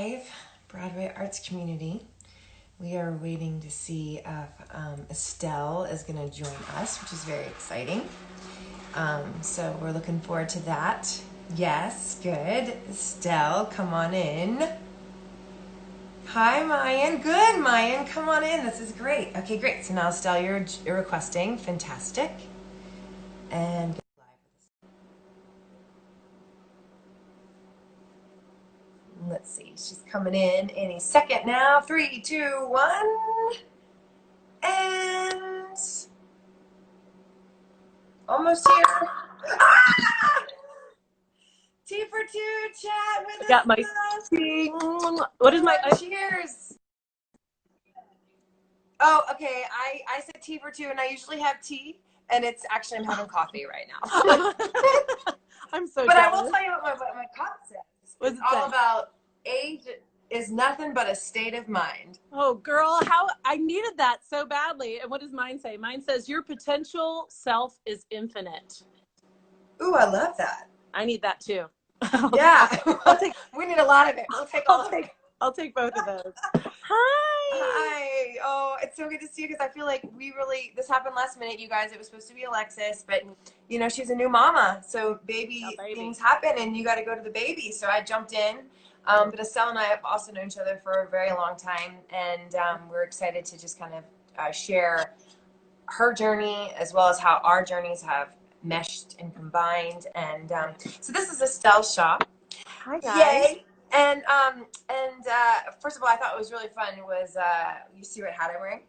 live Broadway arts community. We are waiting to see if Estelle is going to join us, which is very exciting. So we're looking forward to that. Yes, good. Estelle, come on in. Hi, Mayan. Good, Mayan. Come on in. This is great. Okay, great. So now, Estelle, you're requesting. Fantastic. And let's see. She's coming in any second now. 3, 2, 1. And almost here. Ah! T for two, chat with I got my tea. What is my cheers? Oh, okay. I said tea for two, and I usually have tea, and it's actually I'm having coffee right now. I'm so But jealous. I will tell you what my cup says. What's It's it all say? about age is nothing but a state of mind. Oh, girl, how I needed that so badly. And what does mine say? Mine says your potential self is infinite. Ooh, I love that. I need that too. Yeah, I'll take. we need a lot of it. We'll take all of it. I'll take both of those. Hi. Hi. Oh, it's so good to see you because I feel like this happened last minute, you guys. It was supposed to be Alexis, but you know, she's a new mama. So baby things happen and you got to go to the baby. So I jumped in. But Estelle and I have also known each other for a very long time. And we're excited to just kind of share her journey as well as how our journeys have meshed and combined. And so this is Estelle's shop. Hi, guys. Yay. And first of all, I thought it was really fun was you see what hat I'm wearing?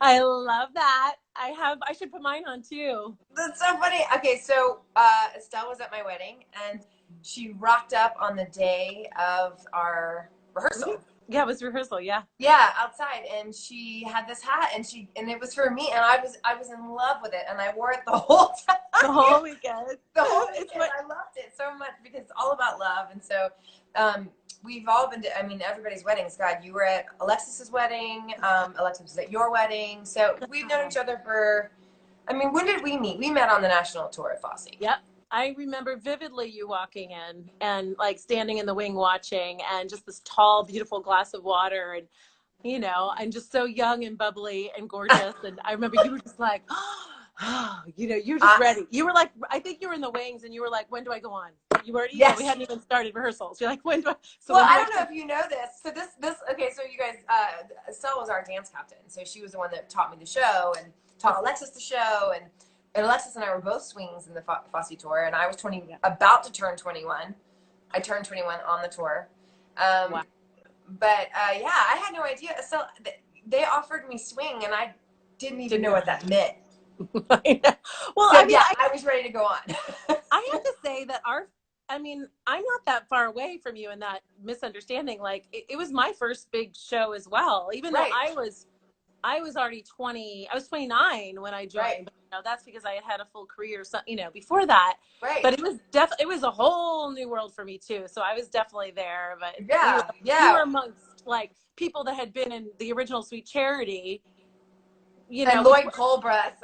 I love that. I should put mine on too. That's so funny. Okay, so Estelle was at my wedding and she rocked up on the day of our rehearsal. Yeah, it was rehearsal, yeah. Yeah, outside, and she had this hat and it was for me and I was in love with it and I wore it the whole time. The whole weekend. The whole weekend. I loved it so much because it's all about love. And so we've all been to, I mean, everybody's weddings. God, you were at Alexis's wedding. Alexis was at your wedding. So we've known each other for, I mean, when did we meet? We met on the National Tour of FOSSE. Yep. I remember vividly you walking in and like standing in the wing watching and just this tall, beautiful glass of water and, you know, and just so young and bubbly and gorgeous. And I remember you were just like, oh, you know, you're just ready. You were like, I think you were in the wings and you were like, when do I go on? You were, you know, we hadn't even started rehearsals. You're like, when do I? So well, I don't know if you know this. So okay, so you guys, Estelle was our dance captain. So she was the one that taught me the show and taught Alexis the show. And Alexis and I were both swings in the FOSSE tour. And I was about to turn 21. I turned 21 on the tour. Wow. But yeah, I had no idea. So they offered me swing and I didn't even know what that meant. I know. Well, so, I mean, yeah, I was ready to go on. I have to say that I'm not that far away from you in that misunderstanding. Like it was my first big show as well, even though I was already 20, I was 29 when I joined, but, you know, that's because I had a full career, so, you know, before that, but it was a whole new world for me too. So I was definitely there, but you were amongst like people that had been in the original Sweet Charity, you know, and Lloyd Colbreth.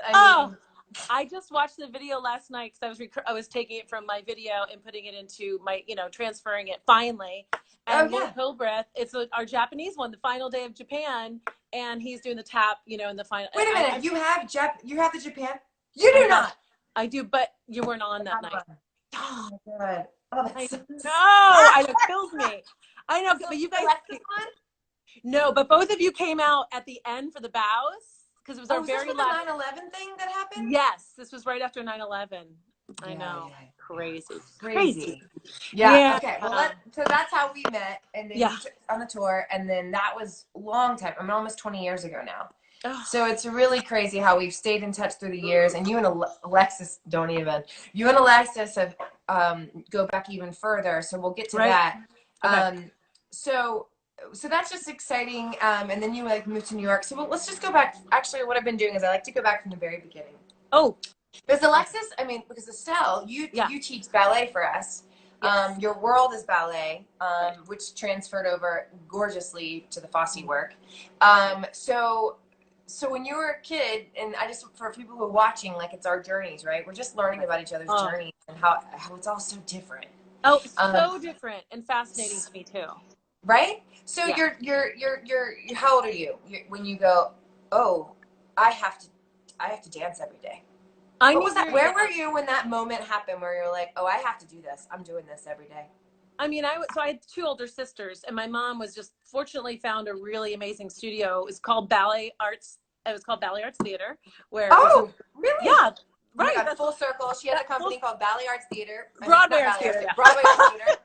I just watched the video last night because I was taking it from my video and putting it into my, you know, transferring it finally. And Lloyd Colbreth, it's our Japanese one, the final day of Japan, and he's doing the tap, you know, in the final. Wait a minute, you have the Japan? You do not. I do, but you weren't on that night. Oh my god! Oh, that's I know, it kills me. I know, but you guys. No, but both of you came out at the end for the bows. Because it was our very last 9/11 thing that happened. Yes, this was right after 9/11. I know, crazy. Yeah. Okay. Well, so that's how we met, and then on the tour, and then that was a long time. I mean, almost 20 years ago now. So it's really crazy how we've stayed in touch through the years, and you and Alexis don't even. You and Alexis have go back even further. So we'll get to that. Okay. So that's just exciting. And then you like moved to New York. So let's just go back. Actually, what I've been doing is I like to go back from the very beginning. Oh, because Alexis, because Estelle, you teach ballet for us. Yes. Your world is ballet, which transferred over gorgeously to the FOSSE work. So when you were a kid, and for people who are watching, like it's our journeys, right? We're just learning about each other's journeys and how it's all so different. Oh, so different and fascinating to me too. Right? So you're how old are you when you go, oh, I have to dance every day? What was that? Where were you when that moment happened where you're like, oh, I have to do this. I'm doing this every day. I mean, I had two older sisters, and my mom was just fortunately found a really amazing studio. It was called Ballet Arts. It was called Ballet Arts Theater, where really? Yeah, right. Oh my God, full circle. She has a company called Ballet Arts Theater. Broadway Arts Theater. Yeah. Broadway Arts Theater.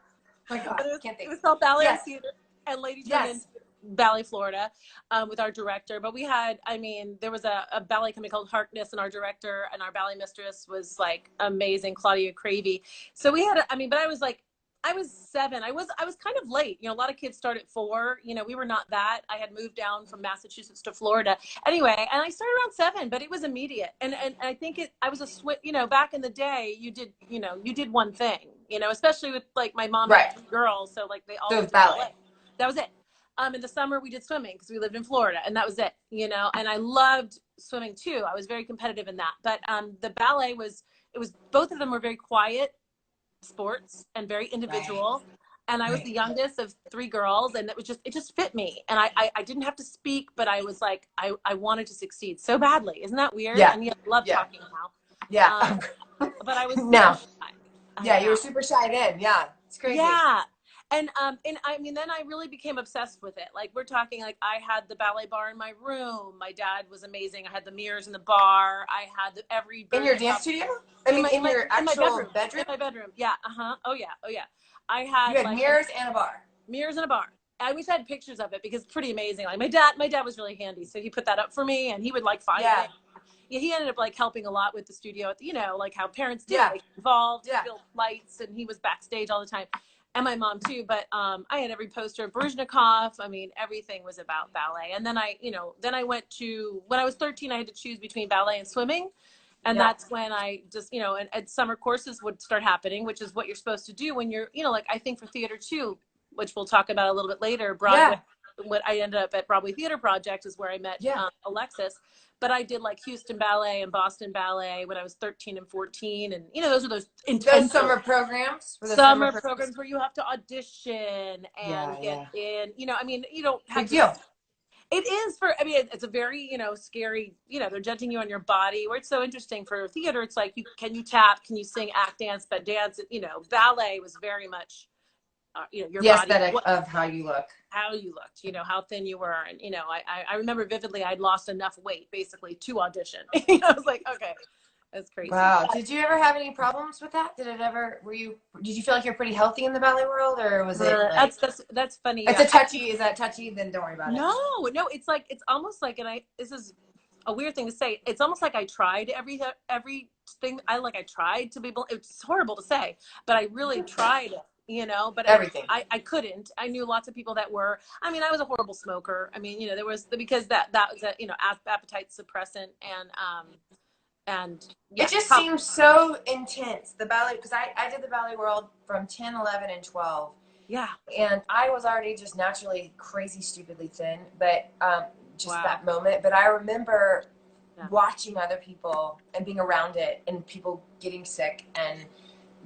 Oh my God, can't think. It was called Ballet Arts Theater, and Lady turned into Ballet Florida with our director. But we had, I mean, there was a ballet company called Harkness, and our director and our ballet mistress was like amazing, Claudia Cravey. So we had, but I was 7. I was kind of late. You know, a lot of kids start at 4. You know, we were not that. I had moved down from Massachusetts to Florida. Anyway, and I started around 7, but it was immediate. And I think I was a switch, you know, back in the day, you did one thing, you know, especially with like my mom had 3 girls. So like they all did ballet. That was it. In the summer we did swimming because we lived in Florida, and that was it, you know, and I loved swimming too. I was very competitive in that. But the ballet both of them were very quiet sports and very individual, and I was the youngest of 3 girls, and it just fit me, and I didn't have to speak, but I was like I wanted to succeed so badly. Isn't that weird? And I love talking now. But I was you were super shied in. It's crazy. And I mean, then I really became obsessed with it. Like, we're talking, like, I had the ballet bar in my room. My dad was amazing. I had the mirrors in the bar. I had every in your dance studio. I mean, in your actual bedroom. In my bedroom. Yeah. Oh yeah. I had. You had like, mirrors and a bar. Mirrors and a bar. I wish I had pictures of it because it's pretty amazing. Like my dad was really handy, so he put that up for me, and he would like find it. Yeah, he ended up like helping a lot with the studio, you know, like how parents did, like involved, built lights, and he was backstage all the time. And my mom too, but I had every poster of Baryshnikov. I mean, everything was about ballet. And then I went to, when I was 13, I had to choose between ballet and swimming. And that's when I just, you know, and summer courses would start happening, which is what you're supposed to do when you're, you know, like I think for theater too, which we'll talk about a little bit later, Broadway. What I ended up at Broadway Theater Project is where I met Alexis. But I did like Houston Ballet and Boston Ballet when I was 13 and 14. And, you know, those are those intense summer programs. Summer programs where you have to audition and get in. You know, I mean, you don't have to. It is it's a very, you know, scary, you know, they're judging you on your body. Where it's so interesting for theater, it's like, can you tap, can you sing, act, dance, but dance, you know, ballet was very much, you know, your body, aesthetic of how you looked, you know, how thin you were. And, you know, I remember vividly, I'd lost enough weight basically to audition. You know, I was like, okay, that's crazy. Wow. Did you ever have any problems with that? Did you feel like you're pretty healthy in the ballet world, or was it like, that's funny. It's is that touchy? Then don't worry about it. No, it's like, it's almost like, this is a weird thing to say. It's almost like I tried everything. I tried to be, it's horrible to say, but I really tried it. You know, but everything. I couldn't. I knew lots of people that were. I mean, I was a horrible smoker. I mean, you know, there was because that was a, you know, appetite suppressant, and it just seems so intense. The ballet, because I did the ballet world from 10, 11, and 12. Yeah. And I was already just naturally crazy, stupidly thin, but that moment. But I remember watching other people and being around it, and people getting sick and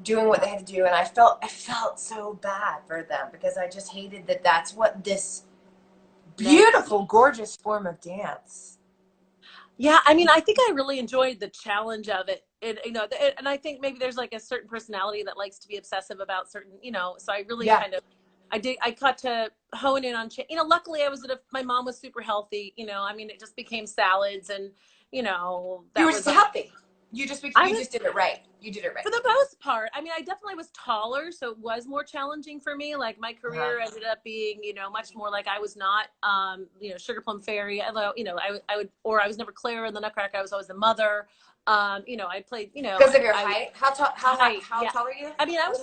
doing what they had to do, and I felt so bad for them because I just hated that that's what this beautiful, gorgeous form of dance. Yeah, I mean, I think I really enjoyed the challenge of it. You know, and I think maybe there's like a certain personality that likes to be obsessive about certain, you know, so I really I got to hone in on, you know, luckily my mom was super healthy, you know, I mean, it just became salads and, you know. You were just healthy. You just did it right. You did it right. For the most part. I mean, I definitely was taller, so it was more challenging for me. Like my career ended up being, you know, much more like I was not, you know, Sugar Plum Fairy. Although, you know, I was never Claire in the Nutcracker. I was always the mother. You know, I played, you know. Because of your height? How tall are you? I mean, I was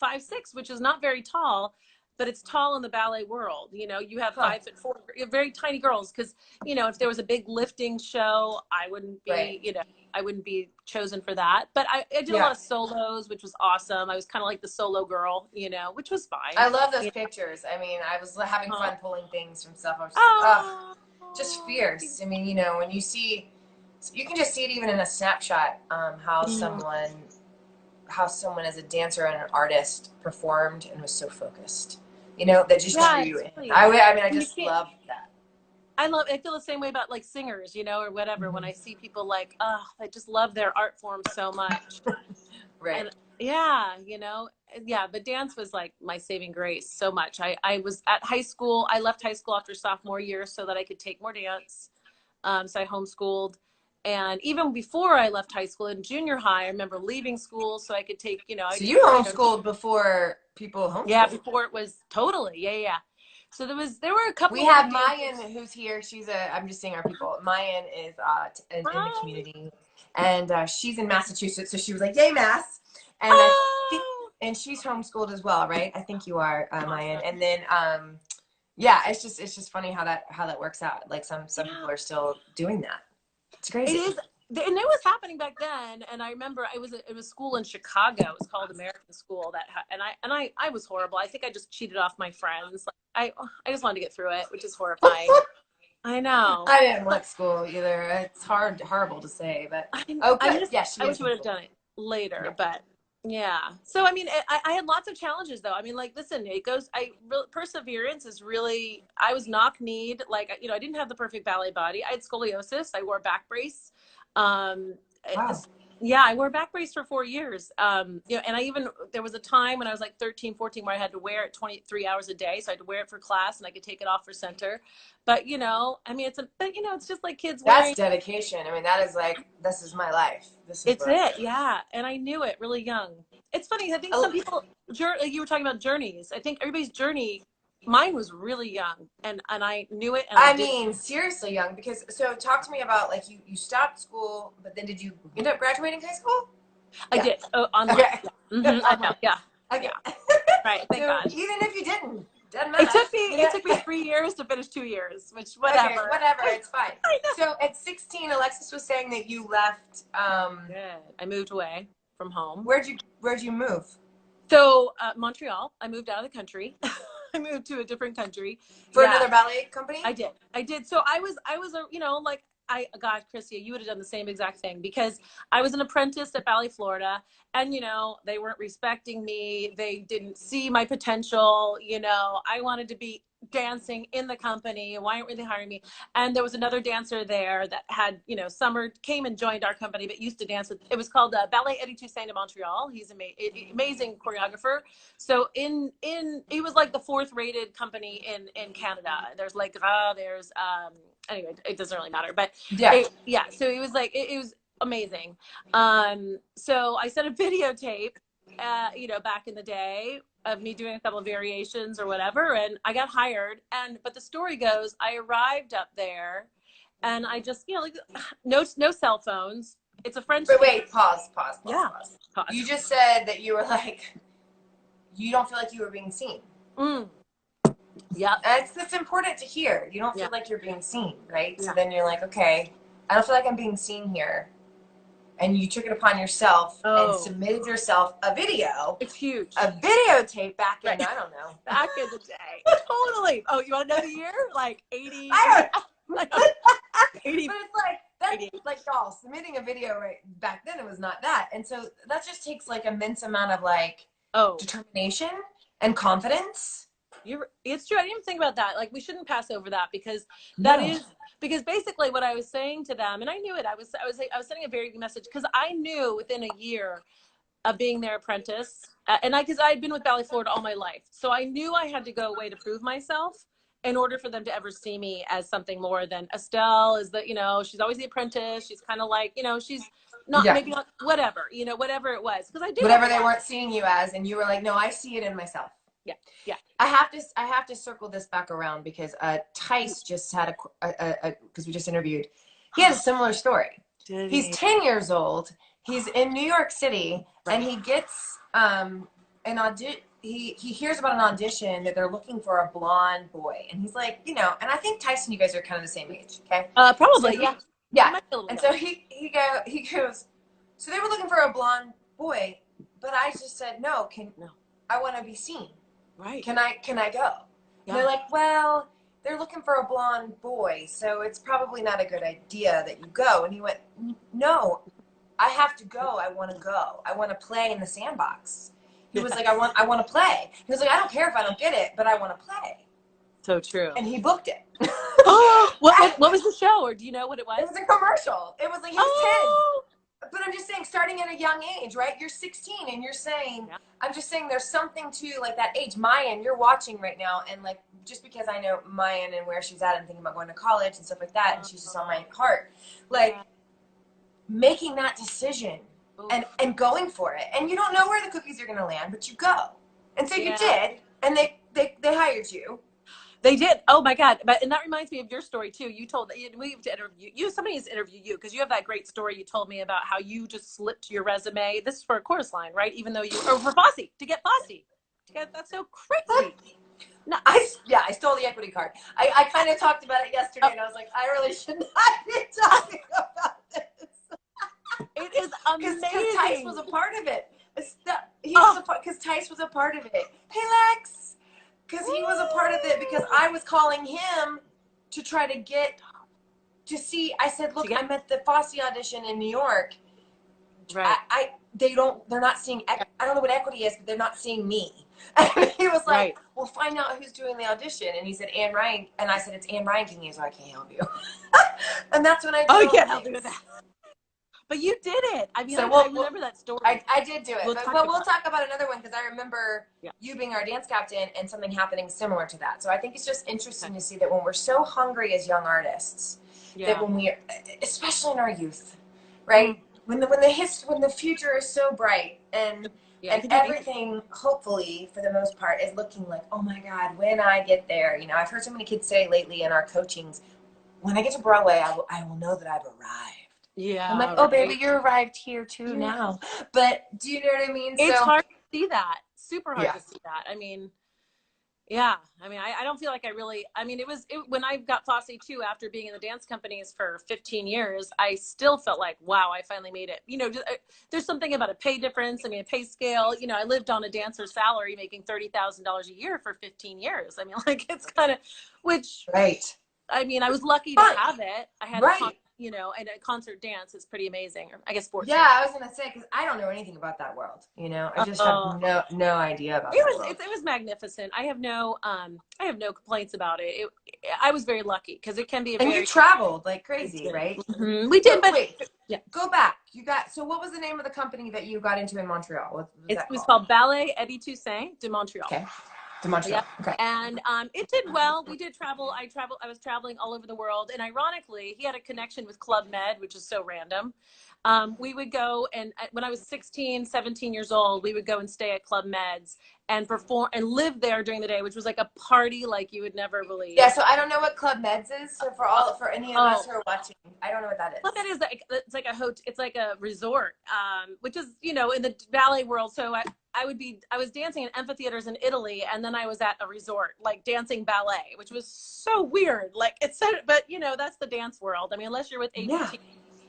5'6", which is not very tall. But it's tall in the ballet world. You know, you have 5'4", you have very tiny girls. Because, you know, if there was a big lifting show, I wouldn't be, you know, I wouldn't be chosen for that. But I did a lot of solos, which was awesome. I was kind of like the solo girl, you know, which was fine. I love those pictures. I mean, I was having fun pulling things from stuff. I was just fierce. I mean, you know, when you can just see it even in a snapshot, how someone as a dancer and an artist performed and was so focused. you know, that just drew you in. I mean, I just love that. I feel the same way about like singers, you know, or whatever. When I see people like, oh, I just love their art form so much. Right. And yeah, you know, yeah, but dance was like my saving grace so much. I was at high school. I left high school after sophomore year so that I could take more dance. So I homeschooled. And even before I left high school in junior high, I remember leaving school so I could take, you know. So you homeschooled before people homeschooled? Yeah, before it was totally. Yeah. So there were a couple. We have Mayan who's here. I'm just saying our people. Mayan is in the community, and she's in Massachusetts. So she was like, "Yay, Mass!" And she's homeschooled as well, right? I think you are, Mayan. And then yeah, it's just funny how that works out. Like some people are still doing that. It's crazy. It is. And it was happening back then, and I remember it was school in Chicago. It was called American School. And I was horrible. I think I just cheated off my friends. Like, I just wanted to get through it, which is horrifying. I know. I didn't like school either. It's horrible to say, but I wish I would have done it later, but yeah. So I mean, I had lots of challenges though. I mean, like, listen, perseverance is really. I was knock-kneed. Like, you know, I didn't have the perfect ballet body. I had scoliosis. I wore a back brace. Wow. Yeah, I wore a back brace for 4 years. You know, and there was a time when I was like 13, 14 where I had to wear it 23 hours a day. So I had to wear it for class and I could take it off for center. But, you know, I mean, it's just like kids wearing. That's dedication. I mean, that is like, this is my life. Yeah. And I knew it really young. It's funny. I think some people, you were talking about journeys. I think everybody's journey, mine was really young, and I knew it. And I mean, seriously young, because, so talk to me about, like, you stopped school, but then did you end up graduating high school? I did. Online. Okay. Yeah. I know. Yeah. Okay. Yeah. Right. Thank God. Even if you didn't, doesn't matter. It took me 3 years to finish 2 years, which whatever. Okay, whatever. It's fine. So at 16, Alexis was saying that you left. I moved away from home. Where'd you move? So Montreal. I moved out of the country. I moved to a different country for another ballet company. I did. So I was, you know, like God, Chryssie, you would have done the same exact thing, because I was an apprentice at Ballet Florida, and, you know, they weren't respecting me. They didn't see my potential. You know, I wanted to be dancing in the company, and why aren't they hiring me? And there was another dancer there that had, you know, came and joined our company, but used to dance with, it was called Ballet Eddie Toussaint de Montreal. He's amazing choreographer. So he was like the 4th rated company in Canada. There's like, there's, anyway, it doesn't really matter, but yeah. So it was like, it was amazing. So I sent a videotape, you know, back in the day of me doing a couple of variations or whatever, and I got hired. But the story goes, I arrived up there, and I just, you know, like, no cell phones. It's a French. Wait, pause. Yeah. Pause. You just said that you were like, you don't feel like you were being seen. Yeah. That's important to hear. You don't feel like you're being seen, right? Yeah. So then you're like, okay, I don't feel like I'm being seen here. And you took it upon yourself and submitted yourself a video. It's huge. A videotape back in, I don't know. Back in the day. Totally. Oh, you want to know the year? Like 80. I don't 80. But it's like, that's like, y'all, submitting a video right back then, it was not that. And so that just takes like immense amount of like determination and confidence. It's true. I didn't even think about that. Like, we shouldn't pass over that, because that is, because basically what I was saying to them, and I knew it, I was sending a very good message, because I knew within a year of being their apprentice, because I had been with Ballet Florida all my life, so I knew I had to go away to prove myself in order for them to ever see me as something more than Estelle is the, you know, she's always the apprentice. She's kind of like, you know, she's not, maybe not, whatever, you know, whatever it was. Because I did whatever they weren't seeing you as, and you were like, no, I see it in myself. Yeah. I have to circle this back around, because Tice just had because we just interviewed, he had a similar story. He's 10 years old. He's in New York City, and he gets an audition. He hears about an audition that they're looking for a blonde boy, and he's like, you know, and I think Tyson, you guys are kind of the same age, okay? Probably, so yeah. And so he goes, so they were looking for a blonde boy, but I just said no. I want to be seen. Right. Can I go? Yeah. And they're like, well, they're looking for a blonde boy, so it's probably not a good idea that you go. And he went, no, I have to go. I want to go. I want to play in the sandbox. He was like, I want to play. He was like, I don't care if I don't get it, but I want to play. So true. And he booked it. What was the show, or do you know what it was? It was a commercial. It was like, he was 10. But I'm just saying, starting at a young age, right? You're 16 and you're saying, I'm just saying there's something to like that age. Mayan, you're watching right now. And like, just because I know Mayan and where she's at, I'm thinking about going to college and stuff like that. And she's just on my heart. Like making that decision and going for it. And you don't know where the cookies are going to land, but you go. And so you did. And they hired you. They did. Oh my God. And that reminds me of your story too. You told, we have to interview you. Somebody has to interview you because you have that great story you told me about how you just slipped your resume. This is for a chorus line, right? Even though or for FOSSE, to get FOSSE. That's so crazy. No, I stole the equity card. I kind of talked about it yesterday and I was like, I really should not be talking about this. It is amazing. Because Tice was a part of it. Because Tice was a part of it. Hey, Lex. Because he was a part of it, because I was calling him to try to see. I said, look, I'm at the FOSSE audition in New York. Right. They're not seeing, I don't know what equity is, but they're not seeing me. And he was like, well, find out who's doing the audition. And he said, Anne Ryan. And I said, it's Anne Ryan. He was like, I can't help you. And that's when I I can't help you with that. But you did it. I mean, so I remember that story. I did do it. We'll talk about another one because I remember you being our dance captain and something happening similar to that. So I think it's just interesting to see that when we're so hungry as young artists, that when we, especially in our youth, right? When the future is so bright and everything, hopefully, for the most part, is looking like, oh my God, when I get there. You know, I've heard so many kids say lately in our coachings, when I get to Broadway, I will know that I've arrived. Yeah. I'm like, oh, baby, you arrived here too now. But do you know what I mean? It's hard to see that. Super hard to see that. I mean, I don't feel like I really, when I got FOSSE too, after being in the dance companies for 15 years, I still felt like, wow, I finally made it. You know, there's something about a pay difference. I mean, a pay scale, you know, I lived on a dancer's salary making $30,000 a year for 15 years. I mean, like, it's kind of, I mean, I was lucky to have it. I had you know, and a concert dance is pretty amazing. I guess sports. Yeah, I was gonna say, because I don't know anything about that world. You know, I just have no idea about that world. It was magnificent. I have no complaints about it. I was very lucky because it can be and you traveled like crazy, right? Mm-hmm. We did, but wait, go back. So what was the name of the company that you got into in Montreal? It was called Ballet Eddie Toussaint de Montreal. Okay. To Montreal. Okay. And it did well. We did travel. I was traveling all over the world. And ironically, he had a connection with Club Med, which is so random. We would go, and when I was 16, 17 years old, we would go and stay at Club Med's and perform and live there during the day, which was like a party like you would never believe. Yeah, so I don't know what Club Med's is. So for any of us who are watching, I don't know what that is. Club Med is it's like a hotel, it's like a resort, which is, you know, in the ballet world. So I was dancing in amphitheaters in Italy, and then I was at a resort, like dancing ballet, which was so weird. Like but you know, that's the dance world. I mean, unless you're with APT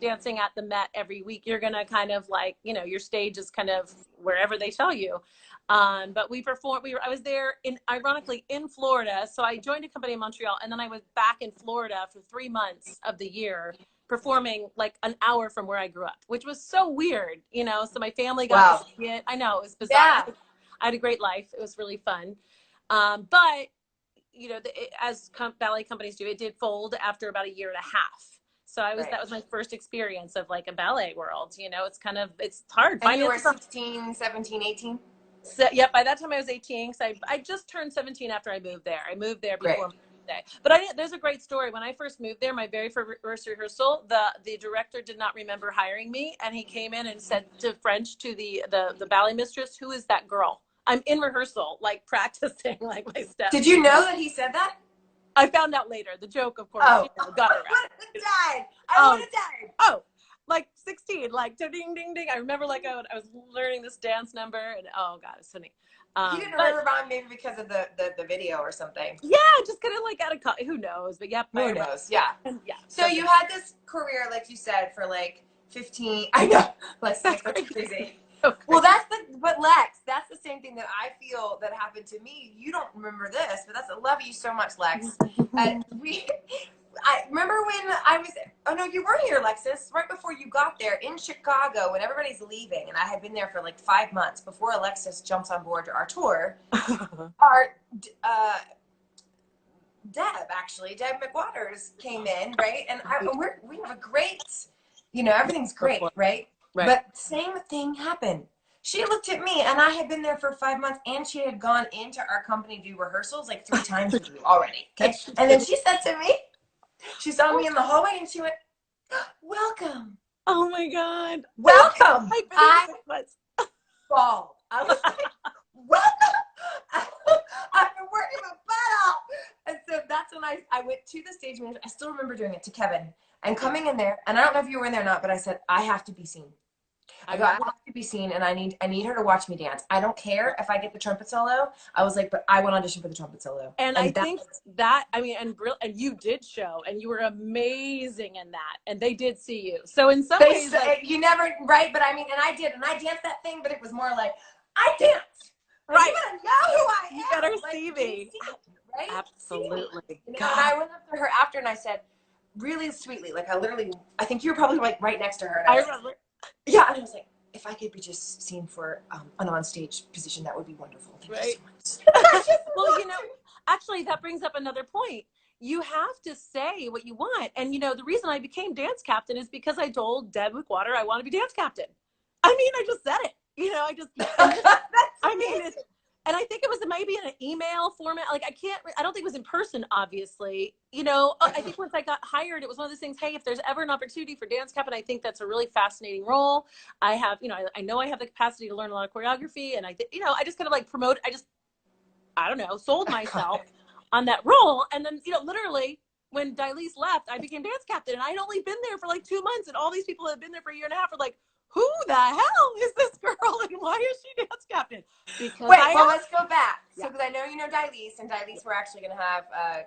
dancing at the Met every week, you're going to kind of like, you know, your stage is kind of wherever they tell you. But we performed, I was there ironically in Florida. So I joined a company in Montreal, and then I was back in Florida for 3 months of the year, performing like an hour from where I grew up, which was so weird, you know. So my family got to see it. I know, it was bizarre. Yeah. I had a great life. It was really fun. But you know, as ballet companies do, it did fold after about a year and a half. So that was my first experience of like a ballet world. You know, it's hard. And you were 16, 17, 18? So, by that time I was 18. So I just turned 17 after I moved there. I moved there before my birthday. But there's a great story. When I first moved there, my very first rehearsal, the director did not remember hiring me. And he came in and said to the ballet mistress, "Who is that girl?" I'm in rehearsal, like practicing like my steps. Did you know that he said that? I found out later. The joke, of course, got around. I would have died. Oh, like 16, like ding, ding, ding. I remember like I was learning this dance number, and oh God, it's funny. You didn't remember Ron maybe because of the video or something. Yeah, just kind of like out of who knows, but who knows? Yeah. Yeah. So you had this career, like you said, for like 15. I know, like that's crazy. Okay. Well, but Lex, that's the same thing that I feel that happened to me. You don't remember this, but I love you so much, Lex. And I remember when I was, oh no, you were here, Alexis, right before you got there in Chicago when everybody's leaving. And I had been there for like 5 months before Alexis jumps on board our tour. Our, Deb McWaters came in, right? And we have a great, everything's great, right? But same thing happened. She looked at me, and I had been there for 5 months, and she had gone into our company to do rehearsals like 3 times with you already. Okay, and then she said to me, she saw me in the hallway, and she went, "Welcome." Oh my God! Welcome. I bawled. I was like, "Welcome." I've been working my butt off. And so that's when I went to the stage manager. I still remember doing it to Kevin and coming in there. And I don't know if you were in there or not, but I said, I have to be seen. I have to be seen, and I need her to watch me dance. I don't care if I get the trumpet solo. I was like, but I want to audition for the trumpet solo. And I think that, I mean, and you did show, and you were amazing in that, and they did see you. So in some ways, like, you never, right? But I mean, and I danced that thing, but it was more like, I danced. Right. You gotta know who I am. You better see me. Right? Absolutely. And I went up to her after, and I said, really sweetly, like I think you were probably like right next to her. And I remember. Yeah, and I was like, if I could be just seen for an on-stage position, that would be wonderful. Thank you so much. Well, actually, that brings up another point. You have to say what you want. And, the reason I became dance captain is because I told Deb McWater I want to be dance captain. I mean, I just said it. And I think it was maybe in an email format. Like, I don't think it was in person, obviously. I think once I got hired, it was one of those things, hey, if there's ever an opportunity for dance captain, I think that's a really fascinating role. I have, I know I have the capacity to learn a lot of choreography. And I just kind of like sold myself on that role. And then, literally when Dilise left, I became dance captain, and I'd only been there for like 2 months. And all these people that had been there for a year and a half were like, who the hell is this girl, and why is she dance captain? Let's go back. So, because I know Dilise, and Dilise, we're actually going to have,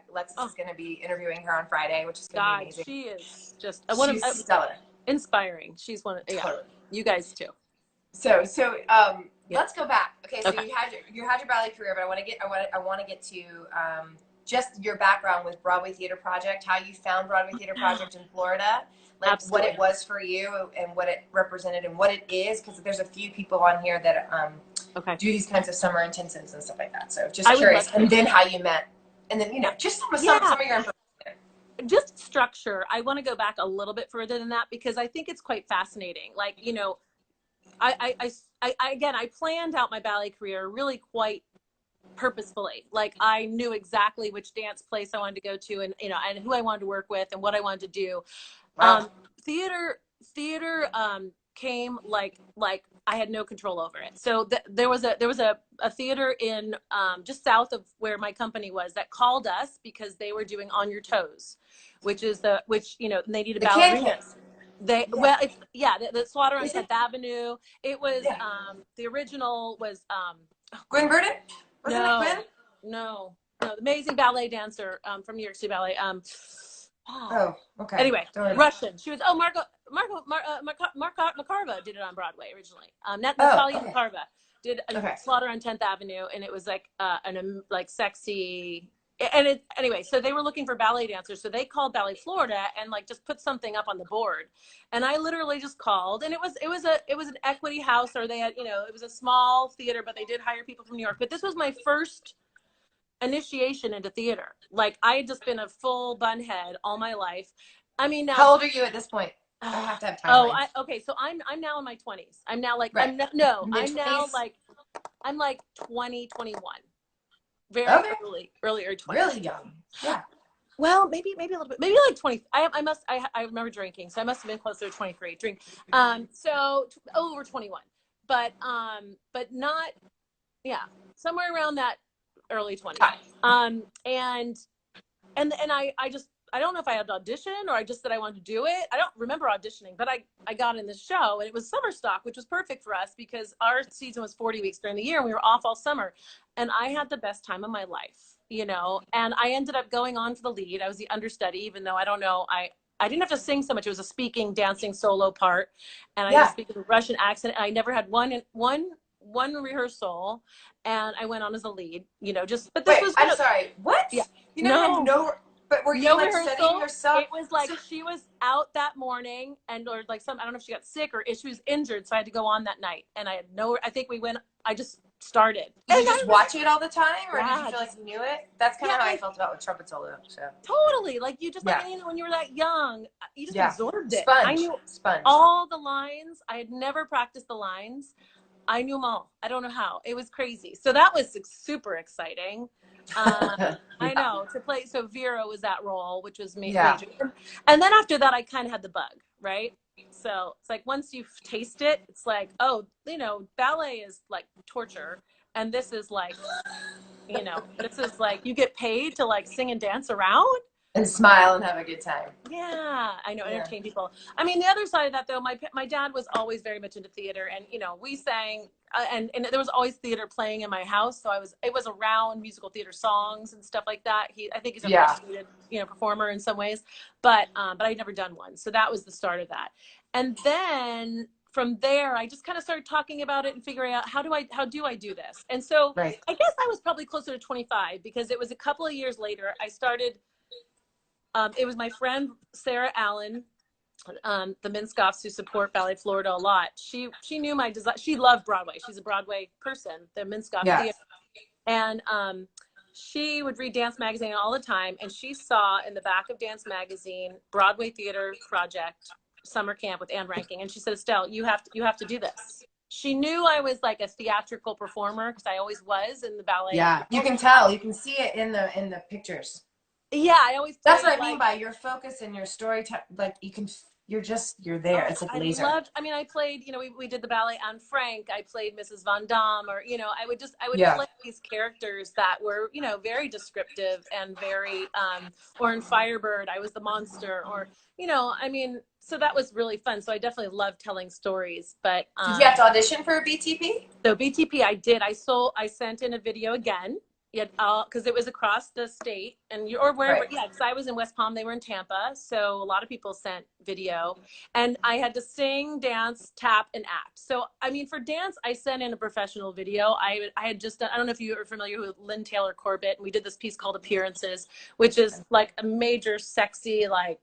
Alexis is going to be interviewing her on Friday, which is going to be amazing. She is just she's stellar. Inspiring. She's one of, you guys too. So, let's go back. Okay, so you had your ballet career, but I want to get to, just your background with Broadway Theater Project, how you found Broadway Theater Project in Florida. Like Absolutely. What it was for you and what it represented and what it is, because there's a few people on here that do these kinds of summer intensives and stuff like that. So just curious. And then how you met, and then just some of your information. Just structure. I want to go back a little bit further than that, because I think it's quite fascinating. Like, I planned out my ballet career really quite purposefully. Like, I knew exactly which dance place I wanted to go to, and and who I wanted to work with and what I wanted to do. Wow. Theater came like I had no control over it. So there was a theater in just south of where my company was that called us because they were doing On Your Toes, which they needed ballerinas. The Slaughter on 10th Avenue. It was the original was Gwen Verdon? Wasn't it Gwen? No, the amazing ballet dancer from New York City Ballet. Okay. Anyway, Russian. She was Makarova did it on Broadway originally. Natalia Makarova did Slaughter on 10th Avenue, and it was like sexy. And anyway, so they were looking for ballet dancers, so they called Ballet Florida and like just put something up on the board, and I literally just called, and it was an equity house, or they had it was a small theater, but they did hire people from New York. But this was my first initiation into theater. Like, I had just been a full bunhead all my life. I mean, now, how old are you at this point? I have to have time. So I'm now in my 20s. I'm now like I'm now like I'm like 20, 21. Very early 20s. Really young. Yeah. Well, maybe a little bit, maybe like 20. I remember drinking, so I must have been closer to 23. So over 21, but not, somewhere around that early 20s. And I don't know if I had to audition or I just said I wanted to do it. I don't remember auditioning, but I got in the show, and it was summer stock, which was perfect for us because our season was 40 weeks during the year, and we were off all summer. And I had the best time of my life, and I ended up going on for the lead. I was the understudy, even though I don't know, I didn't have to sing so much. It was a speaking, dancing solo part. And I was speaking with a Russian accent. And I never had one rehearsal, and I went on as a lead, but this was. I'm sorry. What? Yeah. You never had But were you like setting yourself? It was like she was out that morning or like I don't know if she got sick or if she was injured. So I had to go on that night. And I think I just started. Did you just watch it all the time, or did you feel like you knew it? That's kind of how I felt about with trumpet solo. So. Totally. Like you just when you were that young, you just absorbed it. Sponge. I knew Sponge. all the lines. I had never practiced the lines. I knew them all. I don't know how. It was crazy. So that was super exciting. I know to play. So Vera was that role, which was me. Yeah. And then after that, I kind of had the bug, right? So it's like once you taste it, it's like, oh, ballet is like torture, and this is like, this is like you get paid to like sing and dance around and smile and have a good time. Yeah, I know, entertain people. I mean, the other side of that though, my dad was always very much into theater, and we sang, and there was always theater playing in my house, so it was around musical theater songs and stuff like that. I think he's a frustrated, performer in some ways, but I'd never done one, so that was the start of that. And then from there, I just kind of started talking about it and figuring out how do I do this. And so I guess I was probably closer to 25 because it was a couple of years later I started. It was my friend Sarah Allen, the Minskoffs who support Ballet Florida a lot. She knew my design. She loved Broadway. She's a Broadway person, the Minskoff Theater. And she would read Dance Magazine all the time. And she saw in the back of Dance Magazine, Broadway Theater Project Summer Camp with Anne Ranking. And she said, Estelle, you have to do this. She knew I was like a theatrical performer because I always was in the ballet. Yeah, you can tell. You can see it in the pictures. Yeah, I always. That's what I mean by your focus and your story. Like you're there. It's like laser. I played. We did the ballet on Frank. I played Mrs. Von Dam, or I would play these characters that were very descriptive and very. Or in Firebird, I was the monster. Or so that was really fun. So I definitely loved telling stories. But did you have to audition for a BTP? So BTP, I did. I sent in a video again. Yeah, because it was across the state or wherever. Right. Yeah, because I was in West Palm, they were in Tampa, so a lot of people sent video, and I had to sing, dance, tap, and act. So I mean, for dance, I sent in a professional video. I had just done. I don't know if you are familiar with Lynn Taylor Corbett, and we did this piece called Appearances, which is like a major, sexy, like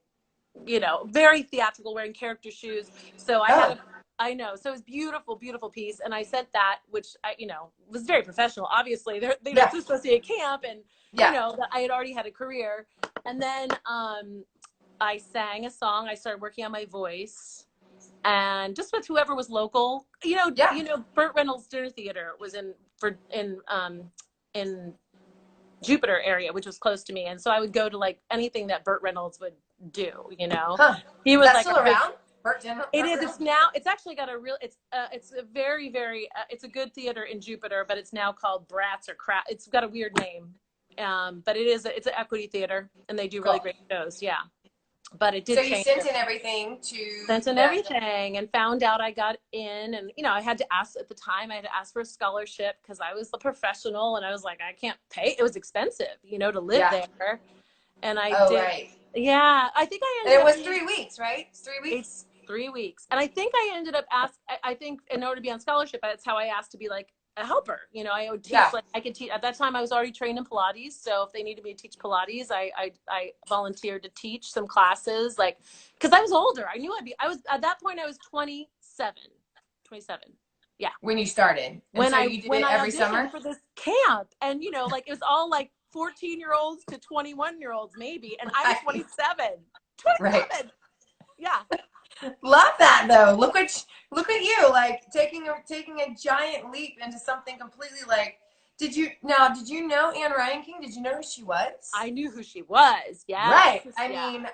very theatrical, wearing character shoes. So I know. So it was beautiful, beautiful piece. And I sent that, which was very professional. Obviously, they were supposed to be a camp, and I had already had a career. And then I sang a song. I started working on my voice, and just with whoever was local. Burt Reynolds Dinner Theater was in Jupiter area, which was close to me, and so I would go to like anything that Burt Reynolds would do. He was That's still around. It is. It's now. It's actually got a real. It's a very, very. It's a good theater in Jupiter, but it's now called Bratz or Crap. It's got a weird name, but it is. It's an equity theater, and they do really great shows. Yeah, but it did. So you sent in everything to. Sent in everything, and found out I got in, and I had to ask at the time. I had to ask for a scholarship because I was a professional, and I was like, I can't pay. It was expensive, to live there, and I did. Right. Yeah, I think I ended. And it was 3 weeks, right? 3 weeks. 3 weeks. And I think I ended up I think in order to be on scholarship, that's how I asked to be like a helper. I would teach, like I could teach. At that time I was already trained in Pilates. So if they needed me to teach Pilates, I volunteered to teach some classes, like, cause I was older. I knew I was, at that point I was 27. Yeah. When you started. And you did it every summer for this camp, and like it was all like 14-year-olds to 21-year-olds maybe. And I was 27. Right. Yeah. Love that though. Look at you, like taking a giant leap into something completely like. Did you know Anne Ranking? Did you know who she was? I knew who she was. Yeah. Right. I mean,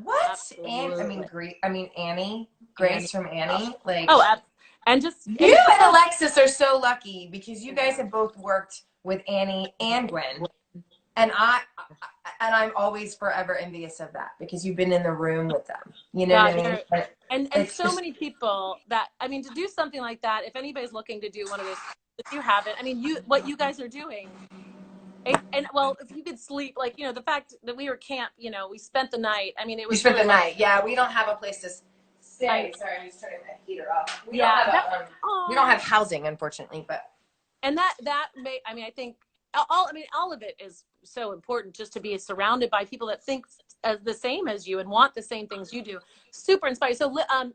what? Annie, Grace from Annie. Like. And just you and Alexis are so lucky because you guys have both worked with Annie and Gwen, and I'm always forever envious of that because you've been in the room with them. You know what I mean? And so many people that, I mean, to do something like that, if anybody's looking to do one of those, if you haven't, I mean, what you guys are doing, and well, if you could sleep, like, the fact that we were camp, we spent the night. I mean, it was. We spent the night. Yeah, we don't have a place to stay. Sorry, I'm just turning the heater off. We don't have housing, unfortunately, but. And that made, I mean, I think all of it is so important, just to be surrounded by people that think as the same as you and want the same things you do. Super inspired. So Lauren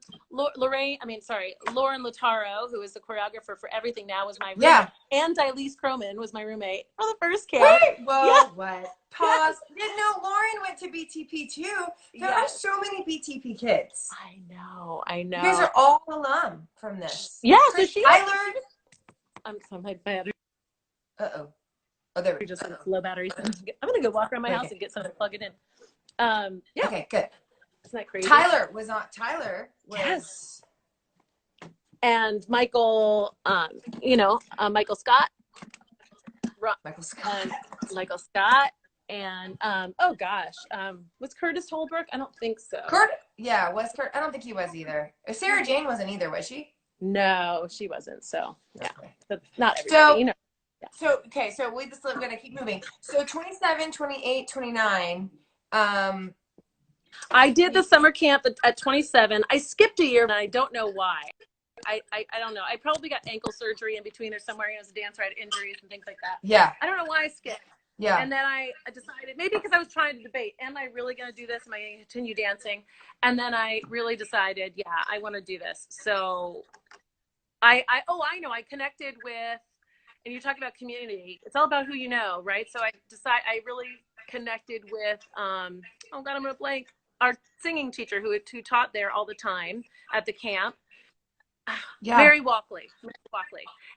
Lataro, who is the choreographer for everything now, was my roommate. And Dilise Croman was my roommate for the first camp. Wait, whoa, what? Pause. Didn't know Lauren went to BTP too. There are so many BTP kids. I know. You guys are all alum from this. Yeah, so I learned. I'm sorry, my battery. Uh-oh. Oh, there we go. Just low battery. I'm gonna go walk around my house and get something to plug it in. Okay, good. Isn't that crazy? Tyler was yes. And Michael, Michael Scott. Michael Scott. And oh gosh, was Curtis Holbrook? I don't think so. Was Kurt? I don't think he was either. Sarah Jane wasn't either, was she? No, she wasn't. So yeah, but not everybody. So, you know. Yeah. So we're gonna keep moving. So 27, 28, 29. I did the summer camp at 27. I skipped a year, and I don't know why. I don't know. I probably got ankle surgery in between or somewhere. As a dancer, I had injuries and things like that. Yeah. I don't know why I skipped. Yeah. And then I decided, maybe because I was trying to debate, am I really going to do this? Am I going to continue dancing? And then I really decided, yeah, I want to do this. So I know. I connected with, and you talk about community. It's all about who you know, right? So I really connected with, oh God, I'm going to blank, our singing teacher who taught there all the time at the camp. Yeah. Mary Walkley.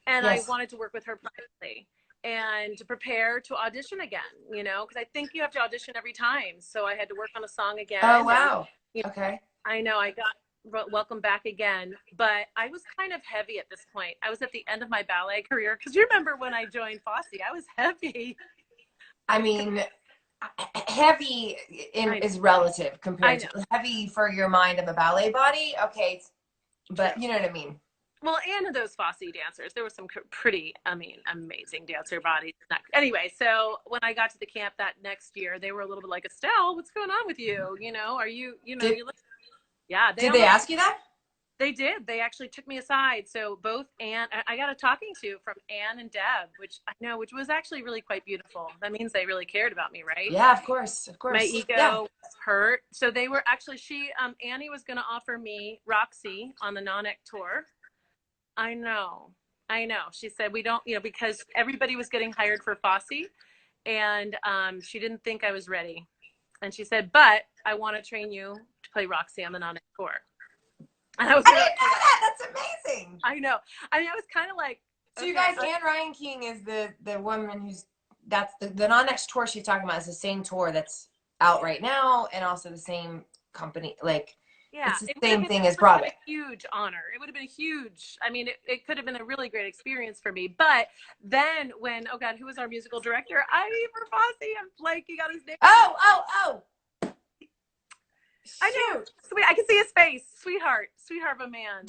And I wanted to work with her privately and to prepare to audition again, because I think you have to audition every time. So I had to work on a song again. Oh, wow. And, okay. I know I got welcome back again, but I was kind of heavy at this point. I was at the end of my ballet career. Because you remember when I joined FOSSE, I was heavy. I mean, heavy is relative compared to heavy for your mind of a ballet body. Okay. But you know what I mean? Well, and those FOSSE dancers, there were some pretty, amazing dancer bodies. Anyway, so when I got to the camp that next year, they were a little bit like, Estelle, what's going on with you? Are you, yeah. Did they ask you that? They did. They actually took me aside. So both I got a talking to from Anne and Deb, which was actually really quite beautiful. That means they really cared about me, right? Yeah, of course. My ego was hurt. So they were actually, Annie was going to offer me Roxy on the National Tour. I know. She said, we don't, because everybody was getting hired for FOSSE, and she didn't think I was ready. And she said, but I want to train you to play Roxy on the National Tour. And I was didn't know that. That's amazing. I know. I mean, I was kind of like. So you guys, Anne Ryan King is the woman that's the non-next tour she's talking about is the same tour that's out right now, and also the same company. Like, yeah, it's the same thing as Broadway. A huge honor. It would have been a huge. I mean, it could have been a really great experience for me. But then when, oh God, who was our musical director? For FOSSE. I'm blanking on his name. Oh. I know. Sweet. I can see his face. Sweetheart of a man.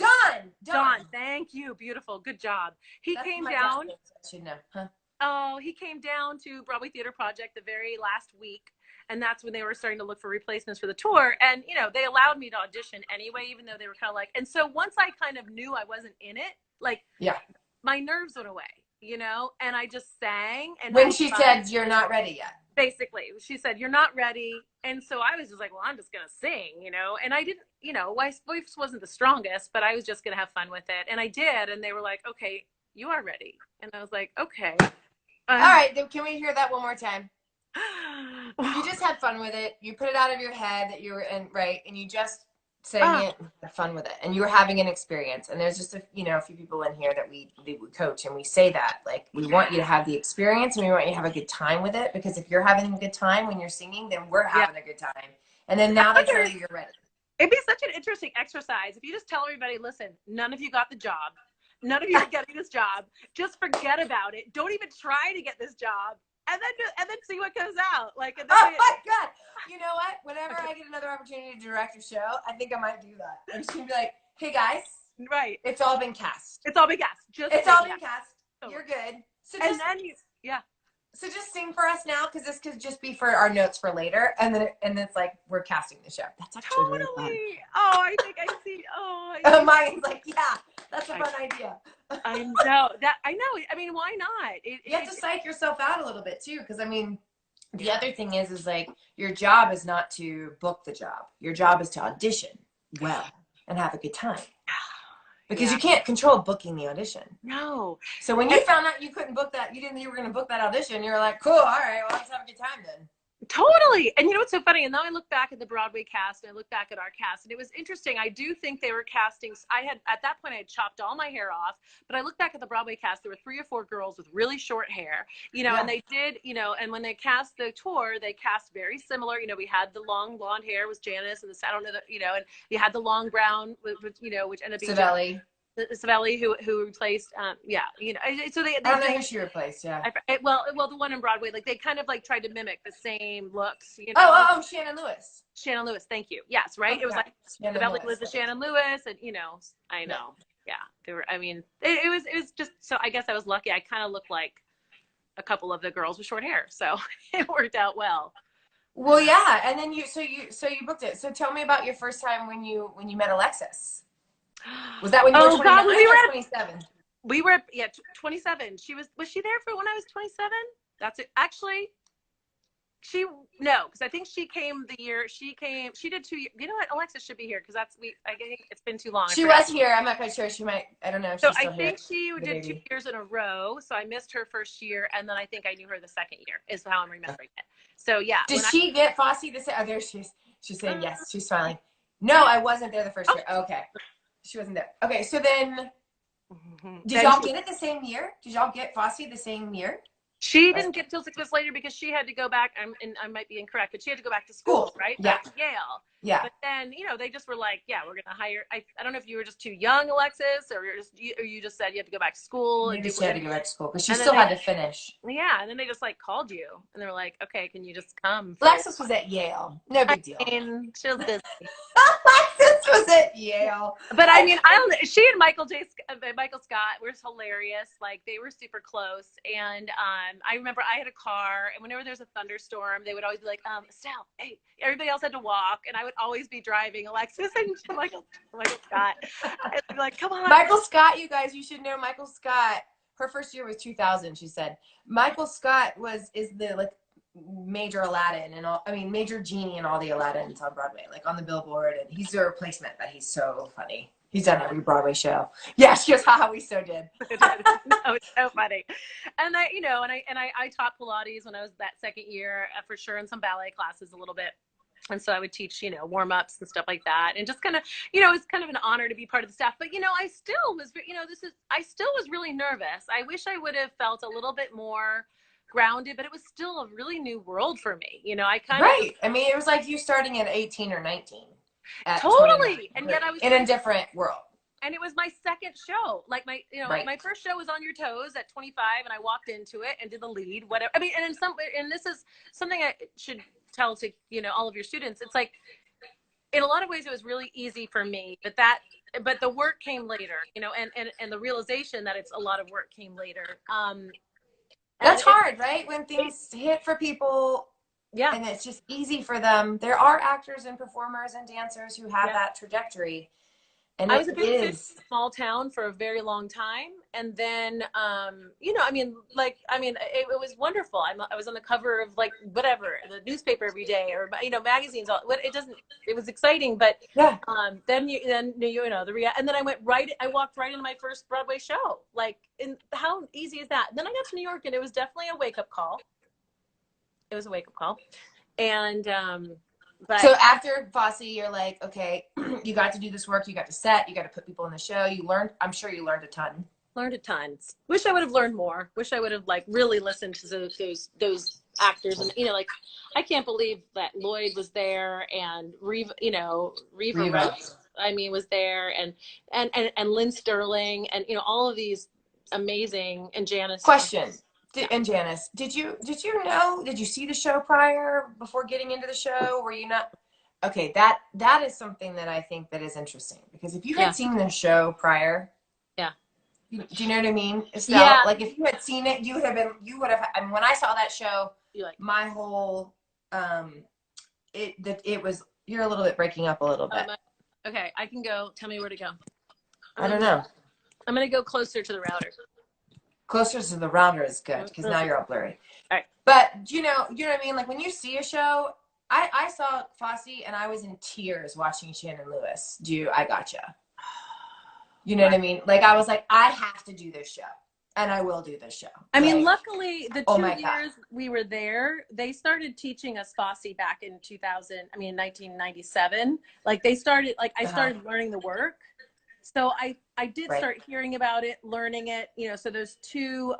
Don. Thank you. Beautiful. Good job. He came down. I should know. Huh? Oh, he came down to Broadway Theater Project the very last week. And that's when they were starting to look for replacements for the tour. And, they allowed me to audition anyway, even though they were kind of like, and so once I kind of knew I wasn't in it, my nerves went away, and I just sang. And when she said, you're not ready yet. Basically, she said, you're not ready. And so I was just like, well, I'm just going to sing, and I didn't, my voice wasn't the strongest, but I was just going to have fun with it. And I did. And they were like, okay, you are ready. And I was like, okay. All right. Then can we hear that one more time? You just had fun with it. You put it out of your head that you were in, right? And you just sang it and had fun with it. And you were having an experience. And there's just a few people in here that we coach, and we say that, like, we want you to have the experience and we want you to have a good time with it, because if you're having a good time when you're singing, then we're having a good time. And then now they tell you you're ready. It'd be such an interesting exercise if you just tell everybody, listen, none of you got the job. None of you are getting this job. Just forget about it. Don't even try to get this job. And then see what comes out. Like, oh my God! You know what? Whenever I get another opportunity to direct a show, I think I might do that. I'm just gonna be like, "Hey guys, right? It's all been cast. It's all been cast. It's all been cast. You're good. So and just, then So just sing for us now, because this could just be for our notes for later, and then it's like we're casting the show. That's actually really fun. Oh, I think I see. Mine's like, yeah, that's a fun idea. I know that. I know. I mean, why not? You have to psych yourself out a little bit too, because I mean, The other thing is like your job is not to book the job. Your job is to audition well and have a good time. Because you can't control booking the audition. No. So when you found out you couldn't book that, you were going to book that audition, you were like, cool, all right, well, let's have a good time then. Totally. And you know what's so funny? And now I look back at the Broadway cast and I look back at our cast, and it was interesting. I do think they were casting. At that point I had chopped all my hair off, but I look back at the Broadway cast, there were 3 or 4 girls with really short hair, and they did, and when they cast the tour, they cast very similar. We had the long blonde hair was Janice, and I don't know that, and you had the long brown, which ended up being Savelli. Savelli, who replaced, so they I don't know who she replaced. Yeah. Well, the one in Broadway, like they kind of like tried to mimic the same looks. Oh, Shannon Lewis. Shannon Lewis, thank you. Yes, right. It was like Savelli was the Shannon Lewis, and I know. Yeah, they were. I mean, it was just so. I guess I was lucky. I kind of looked like a couple of the girls with short hair, so it worked out well. Well, yeah, and then you booked it. So tell me about your first time when you met Alexis. Was that when you were 27? We were 27. Was she there for when I was 27? That's it. Actually, because I think she came the year she did 2 years. You know what? Alexis should be here because I think it's been too long. She was here. I'm not quite sure. She might. I don't know if she's still here. So I think she did 2 years in a row. So I missed her first year, and then I think I knew her the second year. Is how I'm remembering it. So yeah. Did she get FOSSE to say? Oh, there she is. She's saying yes. She's smiling. No, I wasn't there the first year. Okay. She wasn't there. Okay, so then, did y'all get it the same year? Did y'all get FOSSE the same year? She didn't get till 6 months later because she had to go back, and I might be incorrect, but she had to go back to school, right? Yeah. Back to Yale. Yeah. But then, they just were like, yeah, we're going to hire, I don't know if you were just too young, Alexis, or you just said you had to go back to school. You just had to go back to school because she still had to finish. Yeah, and then they just like called you, and they were like, okay, can you just come? Alexis was at Yale. No big deal. She was busy. Alexis was at Yale. But I mean, she and Michael Scott were hilarious. Like, they were super close. And I remember I had a car, and whenever there's a thunderstorm, they would always be like, Estelle, hey, everybody else had to walk, and I would always be driving Alexis and Michael Scott. I'd be like, come on. Michael Scott, you guys, you should know Michael Scott. Her first year was 2000, she said. Michael Scott is the major Aladdin and all. I mean, major genie in all the Aladdins on Broadway, like on the billboard. And he's a replacement, but he's so funny. He's done every Broadway show. Yeah, she goes, haha, we so did. Oh, it's so funny. And I taught Pilates when I was that second year for sure, and some ballet classes a little bit. And so I would teach, warm-ups and stuff like that. And just kind of, it's kind of an honor to be part of the staff. But, I still was really nervous. I wish I would have felt a little bit more grounded, but it was still a really new world for me. I mean, it was like you starting at 18 or 19. Totally. And yet I was in a different world. And it was my second show. Like my first show was On Your Toes at 25, and I walked into it and did the lead, whatever. I mean, and this is something I should tell to all of your students. It's like, in a lot of ways it was really easy for me, but the work came later, and the realization that it's a lot of work came later. That's hard, right? When things hit for people, and it's just easy for them. There are actors and performers and dancers who have that trajectory. And I was a big small town for a very long time. And then, it was wonderful. I was on the cover of whatever, the newspaper every day, or, magazines. It was exciting, but and then I walked right into my first Broadway show. How easy is that? Then I got to New York, and it was definitely a wake up call. It was a wake up call. And, but so after FOSSE, you're like, okay, you got to do this work. You got to set. You got to put people in the show. I'm sure you learned a ton. Learned a ton. Wish I would have learned more. Wish I would have really listened to those actors. And I can't believe that Lloyd was there, and Reva was there, and Lynn Sterling, and all of these amazing, and Janice. Question. And Janice, did you see the show prior, before getting into the show? Were you not? Okay, that is something that I think that is interesting, because if you had seen the show prior, do you know what I mean, Estelle? Yeah. Like, if you had seen it, you would have. I mean, when I saw that show, my whole it was. You're a little bit breaking up a little bit. Okay, I can go. Tell me where to go. I don't know. I'm gonna go closer to the router. Closer to the router is good because now you're all blurry. All right. But you know what I mean? Like when you see a show, I saw Fosse and I was in tears watching Shannon Lewis do I Gotcha. You know what I mean? Like I was like, I have to do this show. And I will do this show. I mean, like, luckily, the 2 years we were there, they started teaching us Fosse back in 1997. Like they started, like I started learning the work. So I did start hearing about it, learning it, you know, so those 2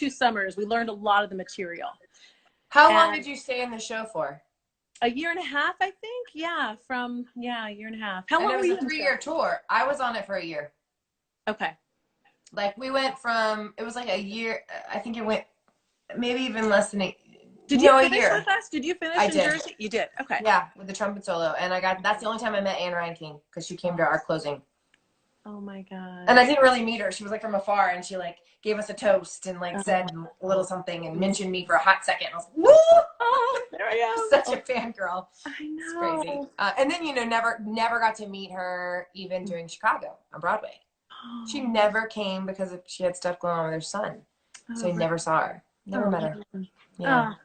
summers, we learned a lot of the material. How long did you stay in the show for? A year and a half, I think. Yeah. A year and a half. How long were you? It was a 3-year tour. I was on it for a year. Okay. Like we went from, it was like a year. I think it went maybe even less than Did you finish with us? Did you finish in Jersey? You did. Okay. Yeah, with the trumpet solo. And that's the only time I met Anne Reinking because she came to our closing. Oh my God. And I didn't really meet her. She was like from afar and she like gave us a toast and like said a little something and mentioned me for a hot second. I was like, woo! Oh, there I am. Such a fangirl. I know. It's crazy. And then, you know, never got to meet her even during Chicago on Broadway. She never came because she had stuff going on with her son. So I never saw her. Never met her. Yeah.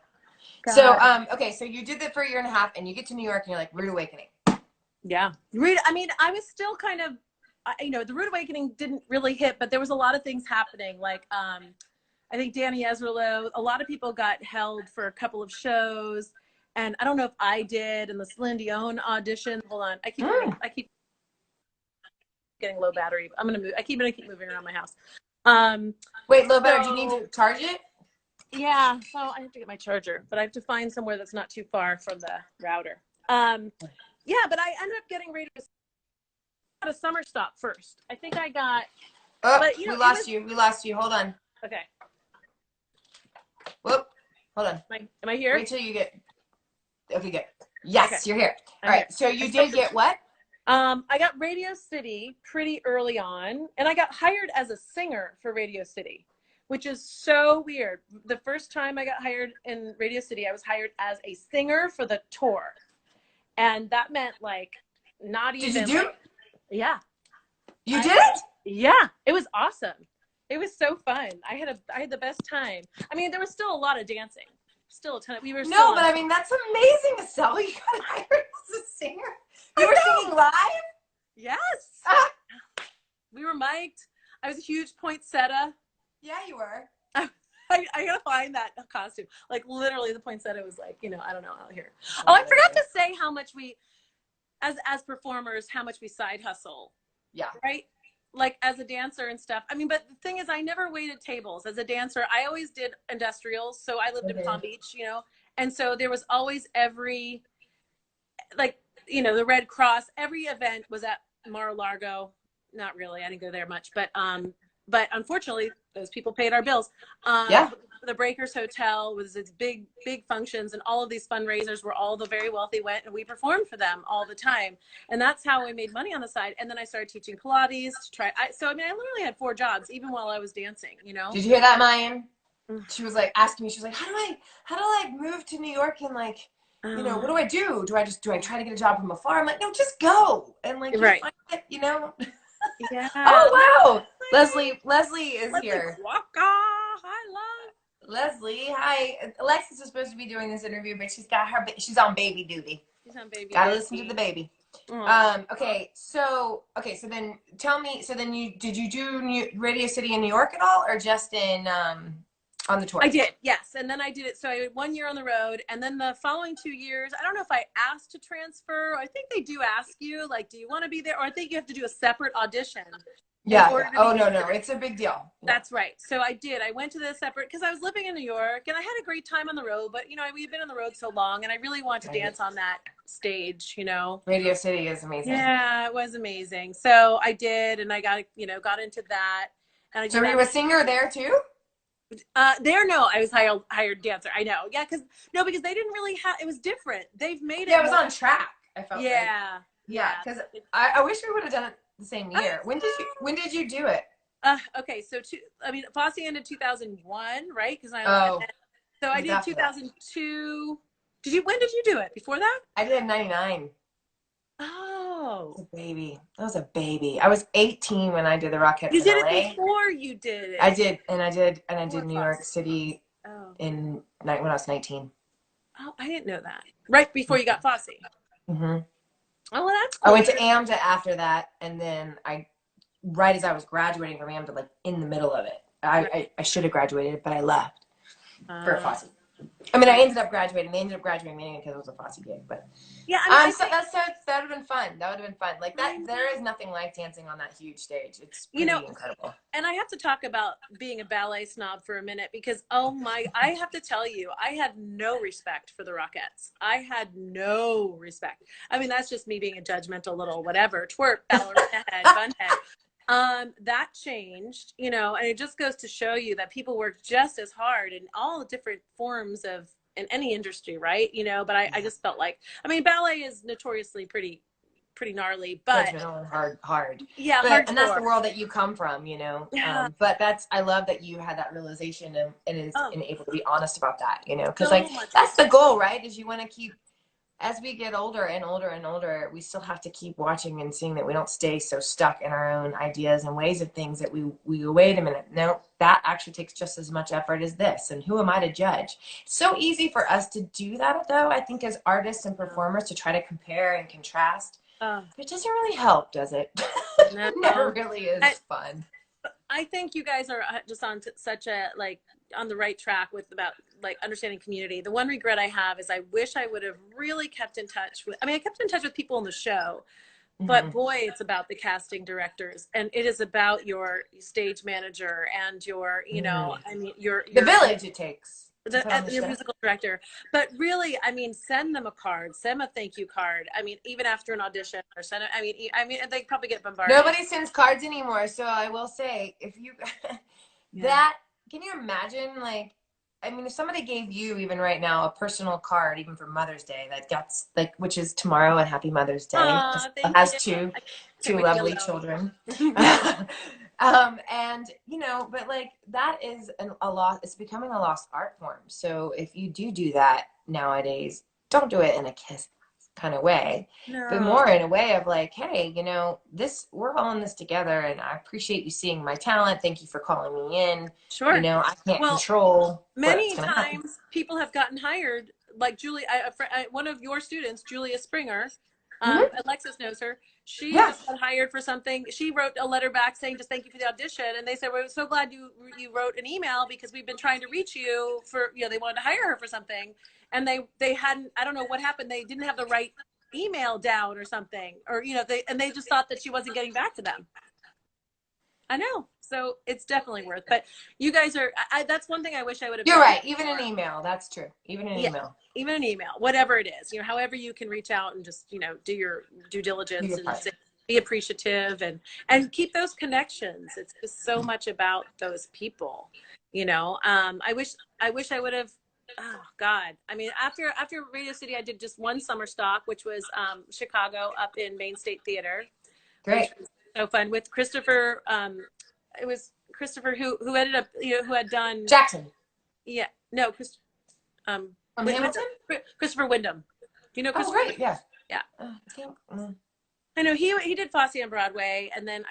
So, okay, so you did that for a year and a half and you get to New York and you're like, Rude Awakening. Yeah. I mean, I was still kind of, you know, the Rude Awakening didn't really hit, but there was a lot of things happening. Like, I think Danny Ezerlo, a lot of people got held for a couple of shows. And I don't know if I did, and the Celine Dion audition. Hold on. I keep getting low battery. I'm gonna move. I keep moving around my house. Wait, low battery. Do you need to charge it? Yeah. So I have to get my charger, but I have to find somewhere that's not too far from the router. Yeah, but I ended up getting ready to a summer stop first. I think I got. Oh, but, you know, we lost you. Hold on. Okay. Whoop. Hold on. Am I here? Wait till you get. Okay, good. Yes, you're here. All right. So you did get what? I got Radio City pretty early on, and I got hired as a singer for Radio City, which is so weird. The first time I got hired in Radio City, I was hired as a singer for the tour. And that meant like not even. Did you do? Yeah. You did it? Yeah. It was awesome. It was so fun. I had the best time. I mean, there was still a lot of dancing. Still a ton of, we were still No, but I mean, that's amazing, Estelle. You got hired as a singer. You were singing live? Yes. We were mic'd. I was a huge poinsettia. Yeah, you were. I gotta find that costume. Like literally the poinsettia was like, you know, I don't know out here. Oh, I forgot to say how much we, as performers, how much we side hustle. Yeah. Right? Like as a dancer and stuff. I mean, but the thing is I never waited tables. As a dancer, I always did industrials. So I lived in Palm Beach, you know, and so there was always like, you know, the Red Cross, every event was at Mar-a-Lago. Not really, I didn't go there much, but unfortunately those people paid our bills. Yeah. The Breakers Hotel was its big functions, and all of these fundraisers where all the very wealthy went, and we performed for them all the time. And that's how I made money on the side. And then I started teaching Pilates to try. So I mean, I literally had 4 jobs even while I was dancing, you know? Did you hear that, Mayan? She was like asking me, she was like, how do I move to New York and like, you know, what do I do? Do I try to get a job from afar? I'm like, no, just go. And like, right. Find it, you know? Yeah. Oh, wow. Leslie is here. Waka. Hi, love. Leslie, hi. Alexis was supposed to be doing this interview, but she's on baby duty. She's on baby. Gotta listen to the baby. Okay, so then tell me. So then did you do Radio City in New York at all, or just in on the tour? I did, yes. And then I did it. So I had 1 year on the road, and then the following 2 years, I don't know if I asked to transfer. I think they do ask you, like, do you want to be there? Or I think you have to do a separate audition. Yeah. Oh, no. It's a big deal. Yeah. That's right. So I did. I went to the separate, because I was living in New York, and I had a great time on the road. But, you know, we've been on the road so long, and I really wanted to dance on that stage, you know. Radio City is amazing. Yeah, it was amazing. So I did, and I got into that. And so were you a singer there, too? No, I was hired dancer. I know. Yeah, because they didn't really have, it was different. They've made it. Yeah, it was on track, I felt like. Yeah. Because I wish we would have done it the same year. When did you do it? Okay, so Fosse ended 2001, right? Because I did 2002. When did you do it? Before that? I did 99. Oh. It was a baby. I was a baby. I was 18 when I did the Rockettes You in did LA. it before you did it. I did New York City when I was 19. Oh, I didn't know that. Right before you got FOSSE. Mm-hmm. Oh, well, that's cool. I went to AMDA after that, and then right as I was graduating from AMDA, like in the middle of it, I should have graduated, but I left for FOSSE. I mean, I ended up graduating. They ended up graduating mainly because it was a FOSSE gig, but yeah, I mean, that would have been fun. That would have been fun. Like that, there is nothing like dancing on that huge stage. It's pretty incredible. And I have to talk about being a ballet snob for a minute because, I have to tell you, I had no respect for the Rockettes. I had no respect. I mean, that's just me being a judgmental little whatever, twerp, ballerina head, bun head. That changed, and it just goes to show you that people work just as hard in all different forms of in any industry, right? But I just felt like, I mean, ballet is notoriously pretty gnarly, but hard. Yeah, and that's the world that you come from, Yeah. But I love that you had that realization and able to be honest about that, because So that's the goal, right? Is you want to keep, as we get older and older and older, we still have to keep watching and seeing that we don't stay so stuck in our own ideas and ways of things that we go, wait a minute, no, that actually takes just as much effort as this. And who am I to judge? It's so easy for us to do that, though, I think, as artists and performers, to try to compare and contrast. It doesn't really help, does it? No. It never really is fun. I think you guys are just on such a, on the right track with about understanding community. The one regret I have is I wish I would have really kept in touch with, I kept in touch with people on the show, but boy, it's about the casting directors, and it is about your stage manager and your, your the village it takes. Your musical director. But really, send them a card, send them a thank you card. Even after an audition, or send it, they probably get bombarded. Nobody sends cards anymore. So I will say, if you can you imagine, if somebody gave you, even right now, a personal card, even for Mother's Day, which is tomorrow, and Happy Mother's Day. It has two lovely children. And but that is a loss. It's becoming a lost art form. So if you do that nowadays, don't do it in a kiss kind of way, but more in a way of hey, we're all in this together, and I appreciate you seeing my talent. Thank you for calling me in. Sure. I can't control. Many times people have gotten hired, like Julie, one of your students, Julia Springer. Alexis knows her. She just got hired for something. She wrote a letter back saying just thank you for the audition, and they said we're so glad you wrote an email because we've been trying to reach you for they wanted to hire her for something, and they hadn't, I don't know what happened, they didn't have the right email down or something, or they just thought that she wasn't getting back to them. I know. So it's definitely worth, but you guys are, that's one thing I wish I would have. You're right. Even an email. That's true. Even an email. Even an email, whatever it is, however you can reach out and just, do your due diligence and be appreciative and keep those connections. It's just so much about those people, I wish I would have, oh God. After Radio City, I did just one summer stock, which was Chicago up in Main State Theater. Great. So fun with Christopher. It was Christopher who ended up, who had done Jackson. Yeah, no, From Hamilton? Christopher Wyndham. Do you know Christopher? Oh, great. Yeah. Yeah. I know he did FOSSE on Broadway, and then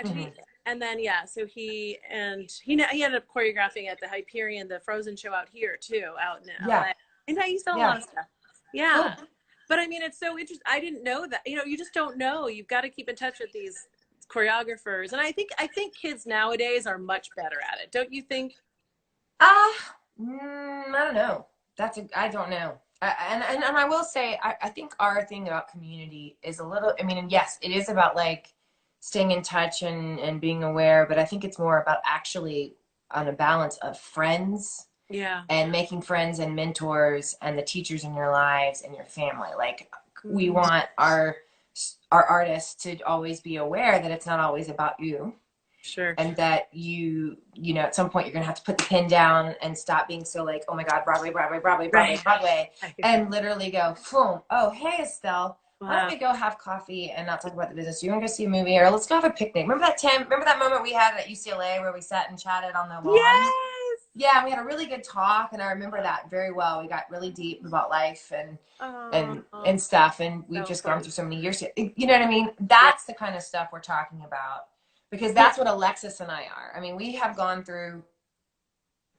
so he ended up choreographing at the Hyperion, the Frozen show out here too, out in LA. And he's done a lot of stuff. Yeah. Oh. But it's so interesting. I didn't know that. You just don't know. You've got to keep in touch with these choreographers, and I think kids nowadays are much better at it. Don't you think? I don't know. I don't know. And I will say, I think our thing about community is a little, and yes, it is about staying in touch and being aware, but I think it's more about actually on a balance of friends. Yeah. And making friends and mentors and the teachers in your lives and your family. We want our artists to always be aware that it's not always about you. Sure. And that you at some point you're going to have to put the pen down and stop being so oh my God, Broadway, and literally go, boom, oh, hey, Estelle, why don't we go have coffee and not talk about the business? You want to go see a movie, or let's go have a picnic. Remember that moment we had at UCLA where we sat and chatted on the lawn? Yes. Yeah, we had a really good talk, and I remember that very well. We got really deep about life and stuff, and we've just gone through so many years. You know what I mean? That's the kind of stuff we're talking about, because that's what Alexis and I are. I mean,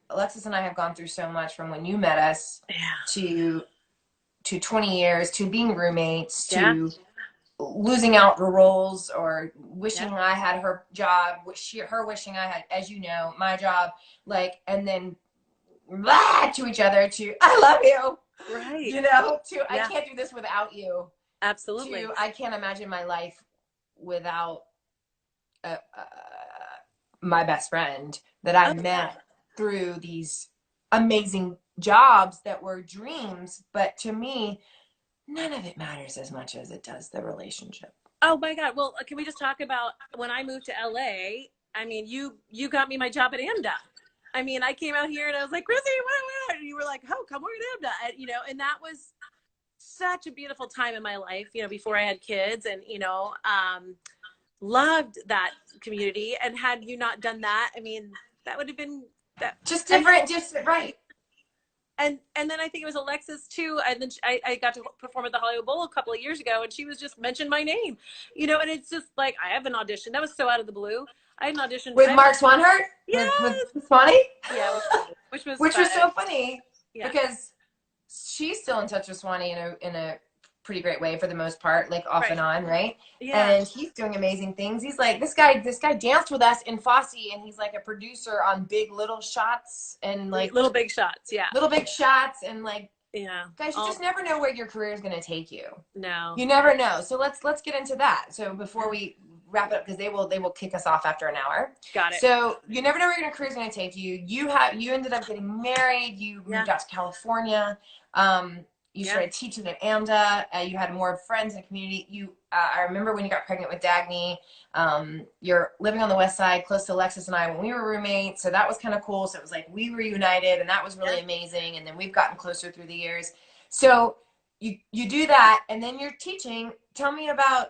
Alexis and I have gone through so much, from when you met us to 20 years, to being roommates, to losing out the roles, or wishing I had her job, her wishing I had, as you know, my job, like, and then to each other, to I love you, right? You know, to I can't do this without you. Absolutely. To I can't imagine my life without my best friend that I met through these amazing jobs that were dreams, but to me, none of it matters as much as it does the relationship. Oh my God. Well, can we just talk about when I moved to LA? I mean, you got me my job at AMDA. I mean, I came out here and I was like, Chryssie, what? And you were like, oh, come work at AMDA. And, you know, and that was such a beautiful time in my life, you know, before I had kids, and, you know, loved that community. And had you not done that, I mean, that would have been that just different, just right. And then I think it was Alexis too. And then I got to perform at the Hollywood Bowl a couple of years ago, and she was just mentioned my name, you know, and it's just like, I have an audition. That was so out of the blue. I had an audition with Mark Swanhart. Yes. With Swanee. Yeah, which was so funny because she's still in touch with Swanee in a pretty great way for the most part, like off and on, right? Yeah. And he's doing amazing things. He's like, this guy danced with us in FOSSE, and he's like a producer on Big Little Shots, and like Little Big Shots, Little Big Shots, and like, guys, you just never know where your career is going to take you. No, you never know. So let's get into that. So before we wrap it up, because they will kick us off after an hour. Got it. So you never know where your career is going to take you. You ended up getting married. You moved out to California. You started teaching at AMDA. You had more friends in the community. I remember when you got pregnant with Dagny. You're living on the West Side, close to Alexis and I when we were roommates. So that was kind of cool. So it was like we reunited, and that was really amazing. And then we've gotten closer through the years. So you do that, and then you're teaching. Tell me about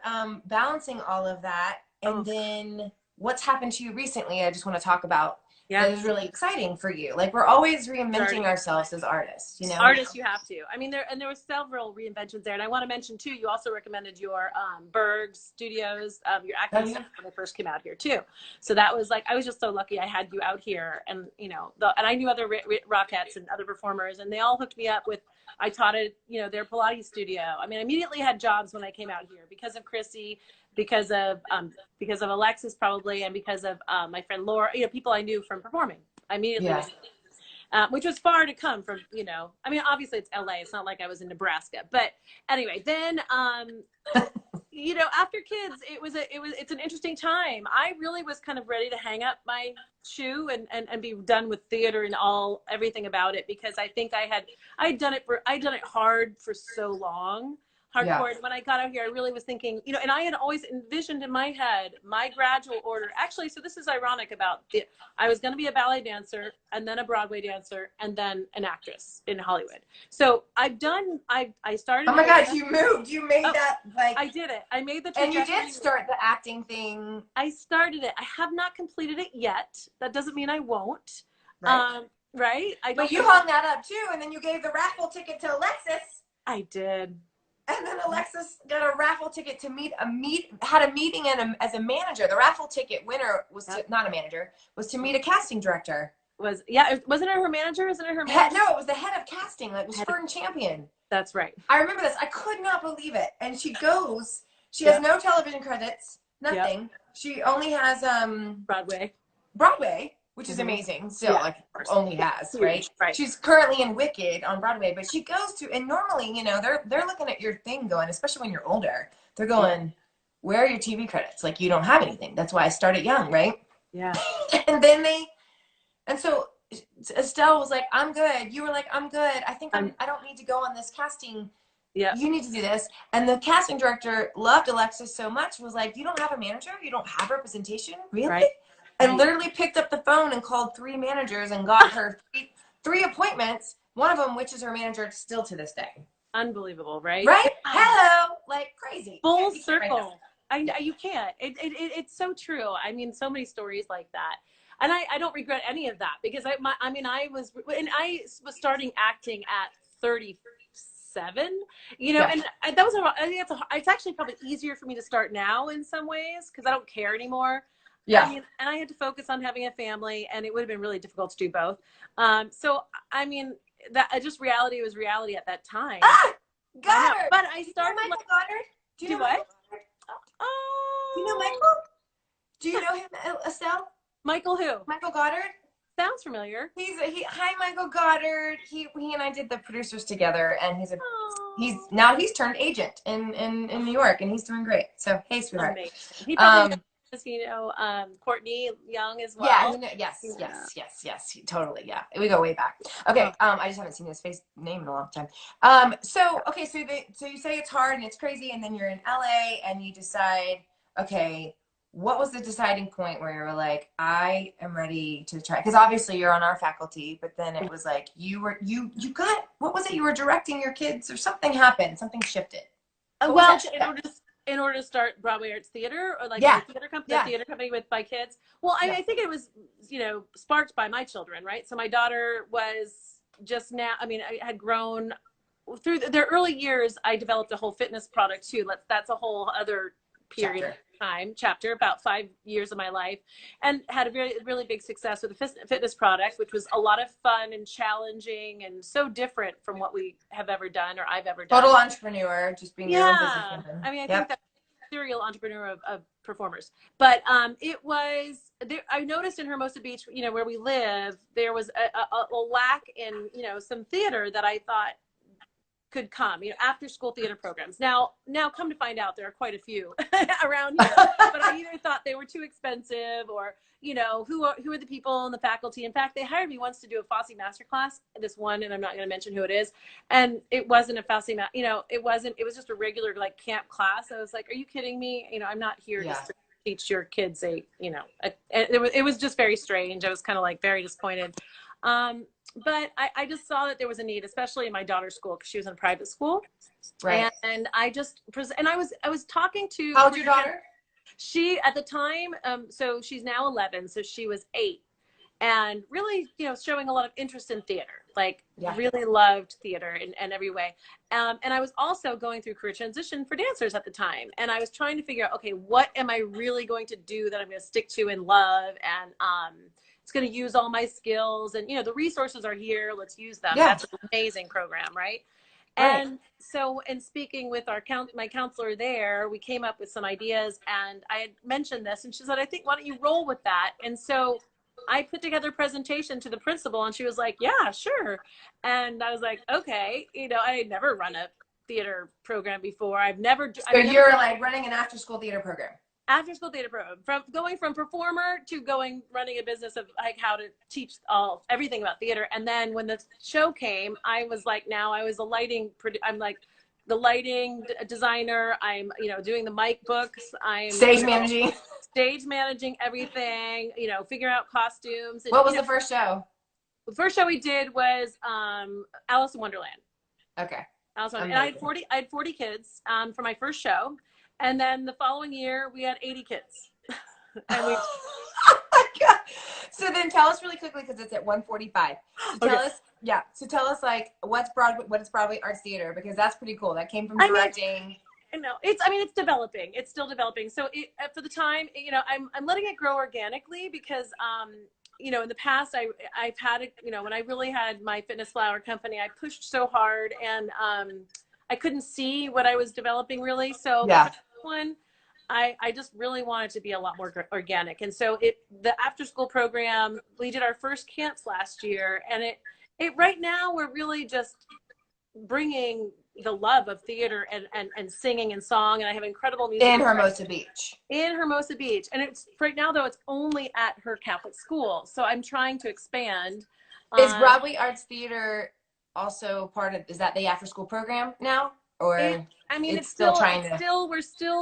balancing all of that, and then what's happened to you recently. I just want to talk about. That is really exciting for you. Like, we're always reinventing ourselves as artists, you know? Artists, you have to. I mean, there were several reinventions there. And I want to mention, too, you also recommended your Berg Studios, your acting stuff when I first came out here, too. So that was like, I was just so lucky I had you out here. And, you know, and I knew other Rockettes and other performers, and they all hooked me up with, I taught at, you know, their Pilates studio. I mean, I immediately had jobs when I came out here because of Chryssie, because of Alexis probably, and because of my friend Laura, you know, people I knew from performing. I immediately was, which was far to come from, you know, I mean, obviously it's LA. It's not like I was in Nebraska, but anyway, then, you know, after kids, it's an interesting time. I really was kind of ready to hang up my shoe and be done with theater and everything about it, because I think I'd done it hard for so long. Hardcore. And when I got out here, I really was thinking, you know, and I had always envisioned in my head my gradual order. Actually, so this is ironic about it. I was going to be a ballet dancer, and then a Broadway dancer, and then an actress in Hollywood. So I started. Oh my God, you moved. You made that, like. I did it. I made the. And you did start the acting thing. I started it. I have not completed it yet. That doesn't mean I won't. Right. Right. But you hung that up too, and then you gave the raffle ticket to Alexis. I did. And then Alexis got a raffle ticket to had a meeting as a manager. The raffle ticket winner was not a manager, was to meet a casting director. Wasn't it her manager? Isn't it her manager? No, it was the head of casting. Like, it was Fern Champion. That's right. I remember this. I could not believe it. And she goes, she has no television credits, nothing. Yep. She only has Broadway. Which is amazing. Still, like, only has, right? Right. She's currently in Wicked on Broadway, but she goes to, and normally, you know, they're looking at your thing going, especially when you're older, they're going, where are your TV credits? Like, you don't have anything. That's why I started young, right? Yeah. And so Estelle was like, I'm good. You were like, I'm good. I think I don't need to go on this casting. Yeah. You need to do this. And the casting director loved Alexis so much, was like, you don't have a manager? You don't have representation? Really? Right. And literally picked up the phone and called 3 managers and got her 3 appointments. One of them, which is her manager still to this day. Unbelievable, right? Right? Hello, like crazy. Full circle. You can't. It's so true. I mean, so many stories like that. And I don't regret any of that, because I was starting acting at 37, you know, and that was I think it's actually probably easier for me to start now in some ways, because I don't care anymore. Yeah. I mean, and I had to focus on having a family, and it would have been really difficult to do both. So I mean, that just reality was reality at that time. Goddard. But I started. Do you know Michael Goddard? Do you know what? Do you know Michael? Do you know him, Estelle? Michael who? Michael Goddard. Sounds familiar. Hi, Michael Goddard. He and I did the producers together, and he's turned agent in New York, and he's doing great. So hey, sweetheart. Amazing. He probably Courtney Young as well. Yeah, yes, totally. Yeah, we go way back. Okay, I just haven't seen his name in a long time. So you say it's hard and it's crazy, and then you're in LA, and you decide, okay, what was the deciding point where you were like, I am ready to try? Because obviously you're on our faculty, but then it was like you got, what was it? You were directing your kids, or something happened, something shifted. In order to start Broadway Arts Theater, or like the theater company with my kids. Well, I think it was, sparked by my children, right? So my daughter was just now, I had grown through their early years. I developed a whole fitness product too. That's a whole other period chapter, about 5 years of my life, and had a really big success with a fitness product, which was a lot of fun and challenging and so different from what we have ever done, or I've ever done. Total entrepreneur, just being your own businesswoman. I think that's serial entrepreneur of performers. But it was there, I noticed in Hermosa Beach, where we live, there was a lack in some theater that I thought could come, after school theater programs. Now come to find out, there are quite a few around here, but I either thought they were too expensive, or who are the people in the faculty. In fact, they hired me once to do a FOSSE masterclass, this one, and I'm not going to mention who it is, and it wasn't a FOSSE it was just a regular camp class. I was like, are you kidding me? I'm not here just to teach your kids it was just very strange. I was kind of very disappointed. But I just saw that there was a need, especially in my daughter's school, because she was in a private school. Right. And I was talking to. How old's your daughter? She, at the time, so she's now 11, so she was 8, and really, showing a lot of interest in theater, really loved theater in every way. And I was also going through career transition for dancers at the time, and I was trying to figure out, okay, what am I really going to do that I'm going to stick to and love, and it's going to use all my skills, and the resources are here, let's use them. That's an amazing program, right? And so, in speaking with my counselor there, we came up with some ideas, and I had mentioned this, and she said, I think, why don't you roll with that? And so I put together a presentation to the principal, and she was like, yeah, sure. And I was like, okay, I had never run a theater program before. So you're running an after-school theater program? After-school theater program, going from performer to running a business of how to teach everything about theater. And then when the show came, I was the lighting designer. I'm doing the mic books. I'm stage managing everything. Figuring out costumes. And, what was the first show? The first show we did was Alice in Wonderland. Okay. Alice in Wonderland. And I had 40 kids for my first show. And then the following year, we had 80 kids. And we. Oh my God. So then tell us really quickly, because it's at 1:45. So tell us, what is Broadway Arts Theater? Because that's pretty cool. That came from directing. It's developing. It's still developing. So for the time, I'm letting it grow organically, because in the past, I've had when I really had my fitness flower company, I pushed so hard, and I couldn't see what I was developing really. So one, I just really wanted to be a lot more organic. And so the after school program, we did our first camps last year, and right now we're really just bringing the love of theater and singing and song. And I have incredible music. In Hermosa Beach. And it's right now, though, it's only at her Catholic school. So I'm trying to expand. Is Broadway Arts Theater also is that the after school program now? Or we're still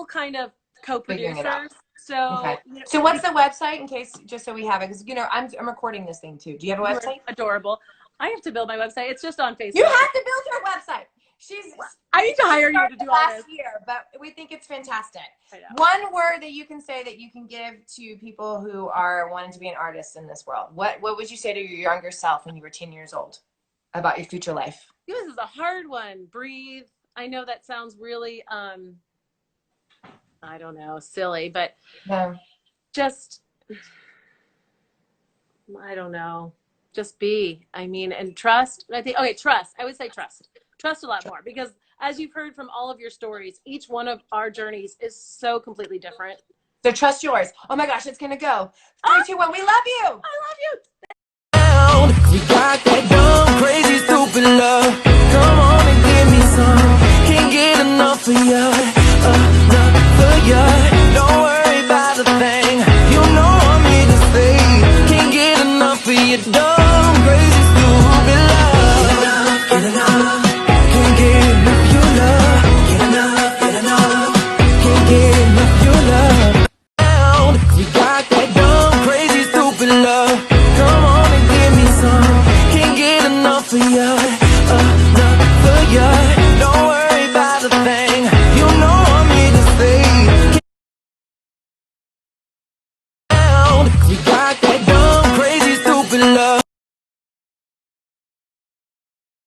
kind of co-producers. So, so what's the website, in case, just so we have it? Because, I'm recording this thing too. Do you have a website? Adorable. I have to build my website. It's just on Facebook. You have to build your website. need to hire you to do all this. Last year, but we think it's fantastic. One word that you can say that you can give to people who are wanting to be an artist in this world. What would you say to your younger self when you were 10 years old about your future life? This is a hard one. Breathe. I know that sounds really, I don't know, silly, but just, I don't know, just be. I mean, and trust. I think, okay, trust. I would say trust. Trust a lot more, because as you've heard from all of your stories, each one of our journeys is so completely different. So trust yours. Oh my gosh, it's gonna go. 3, 2, 1. We love you. I love you. You got that dumb, crazy, stupid love. Come on and give me some. Can't get enough of you.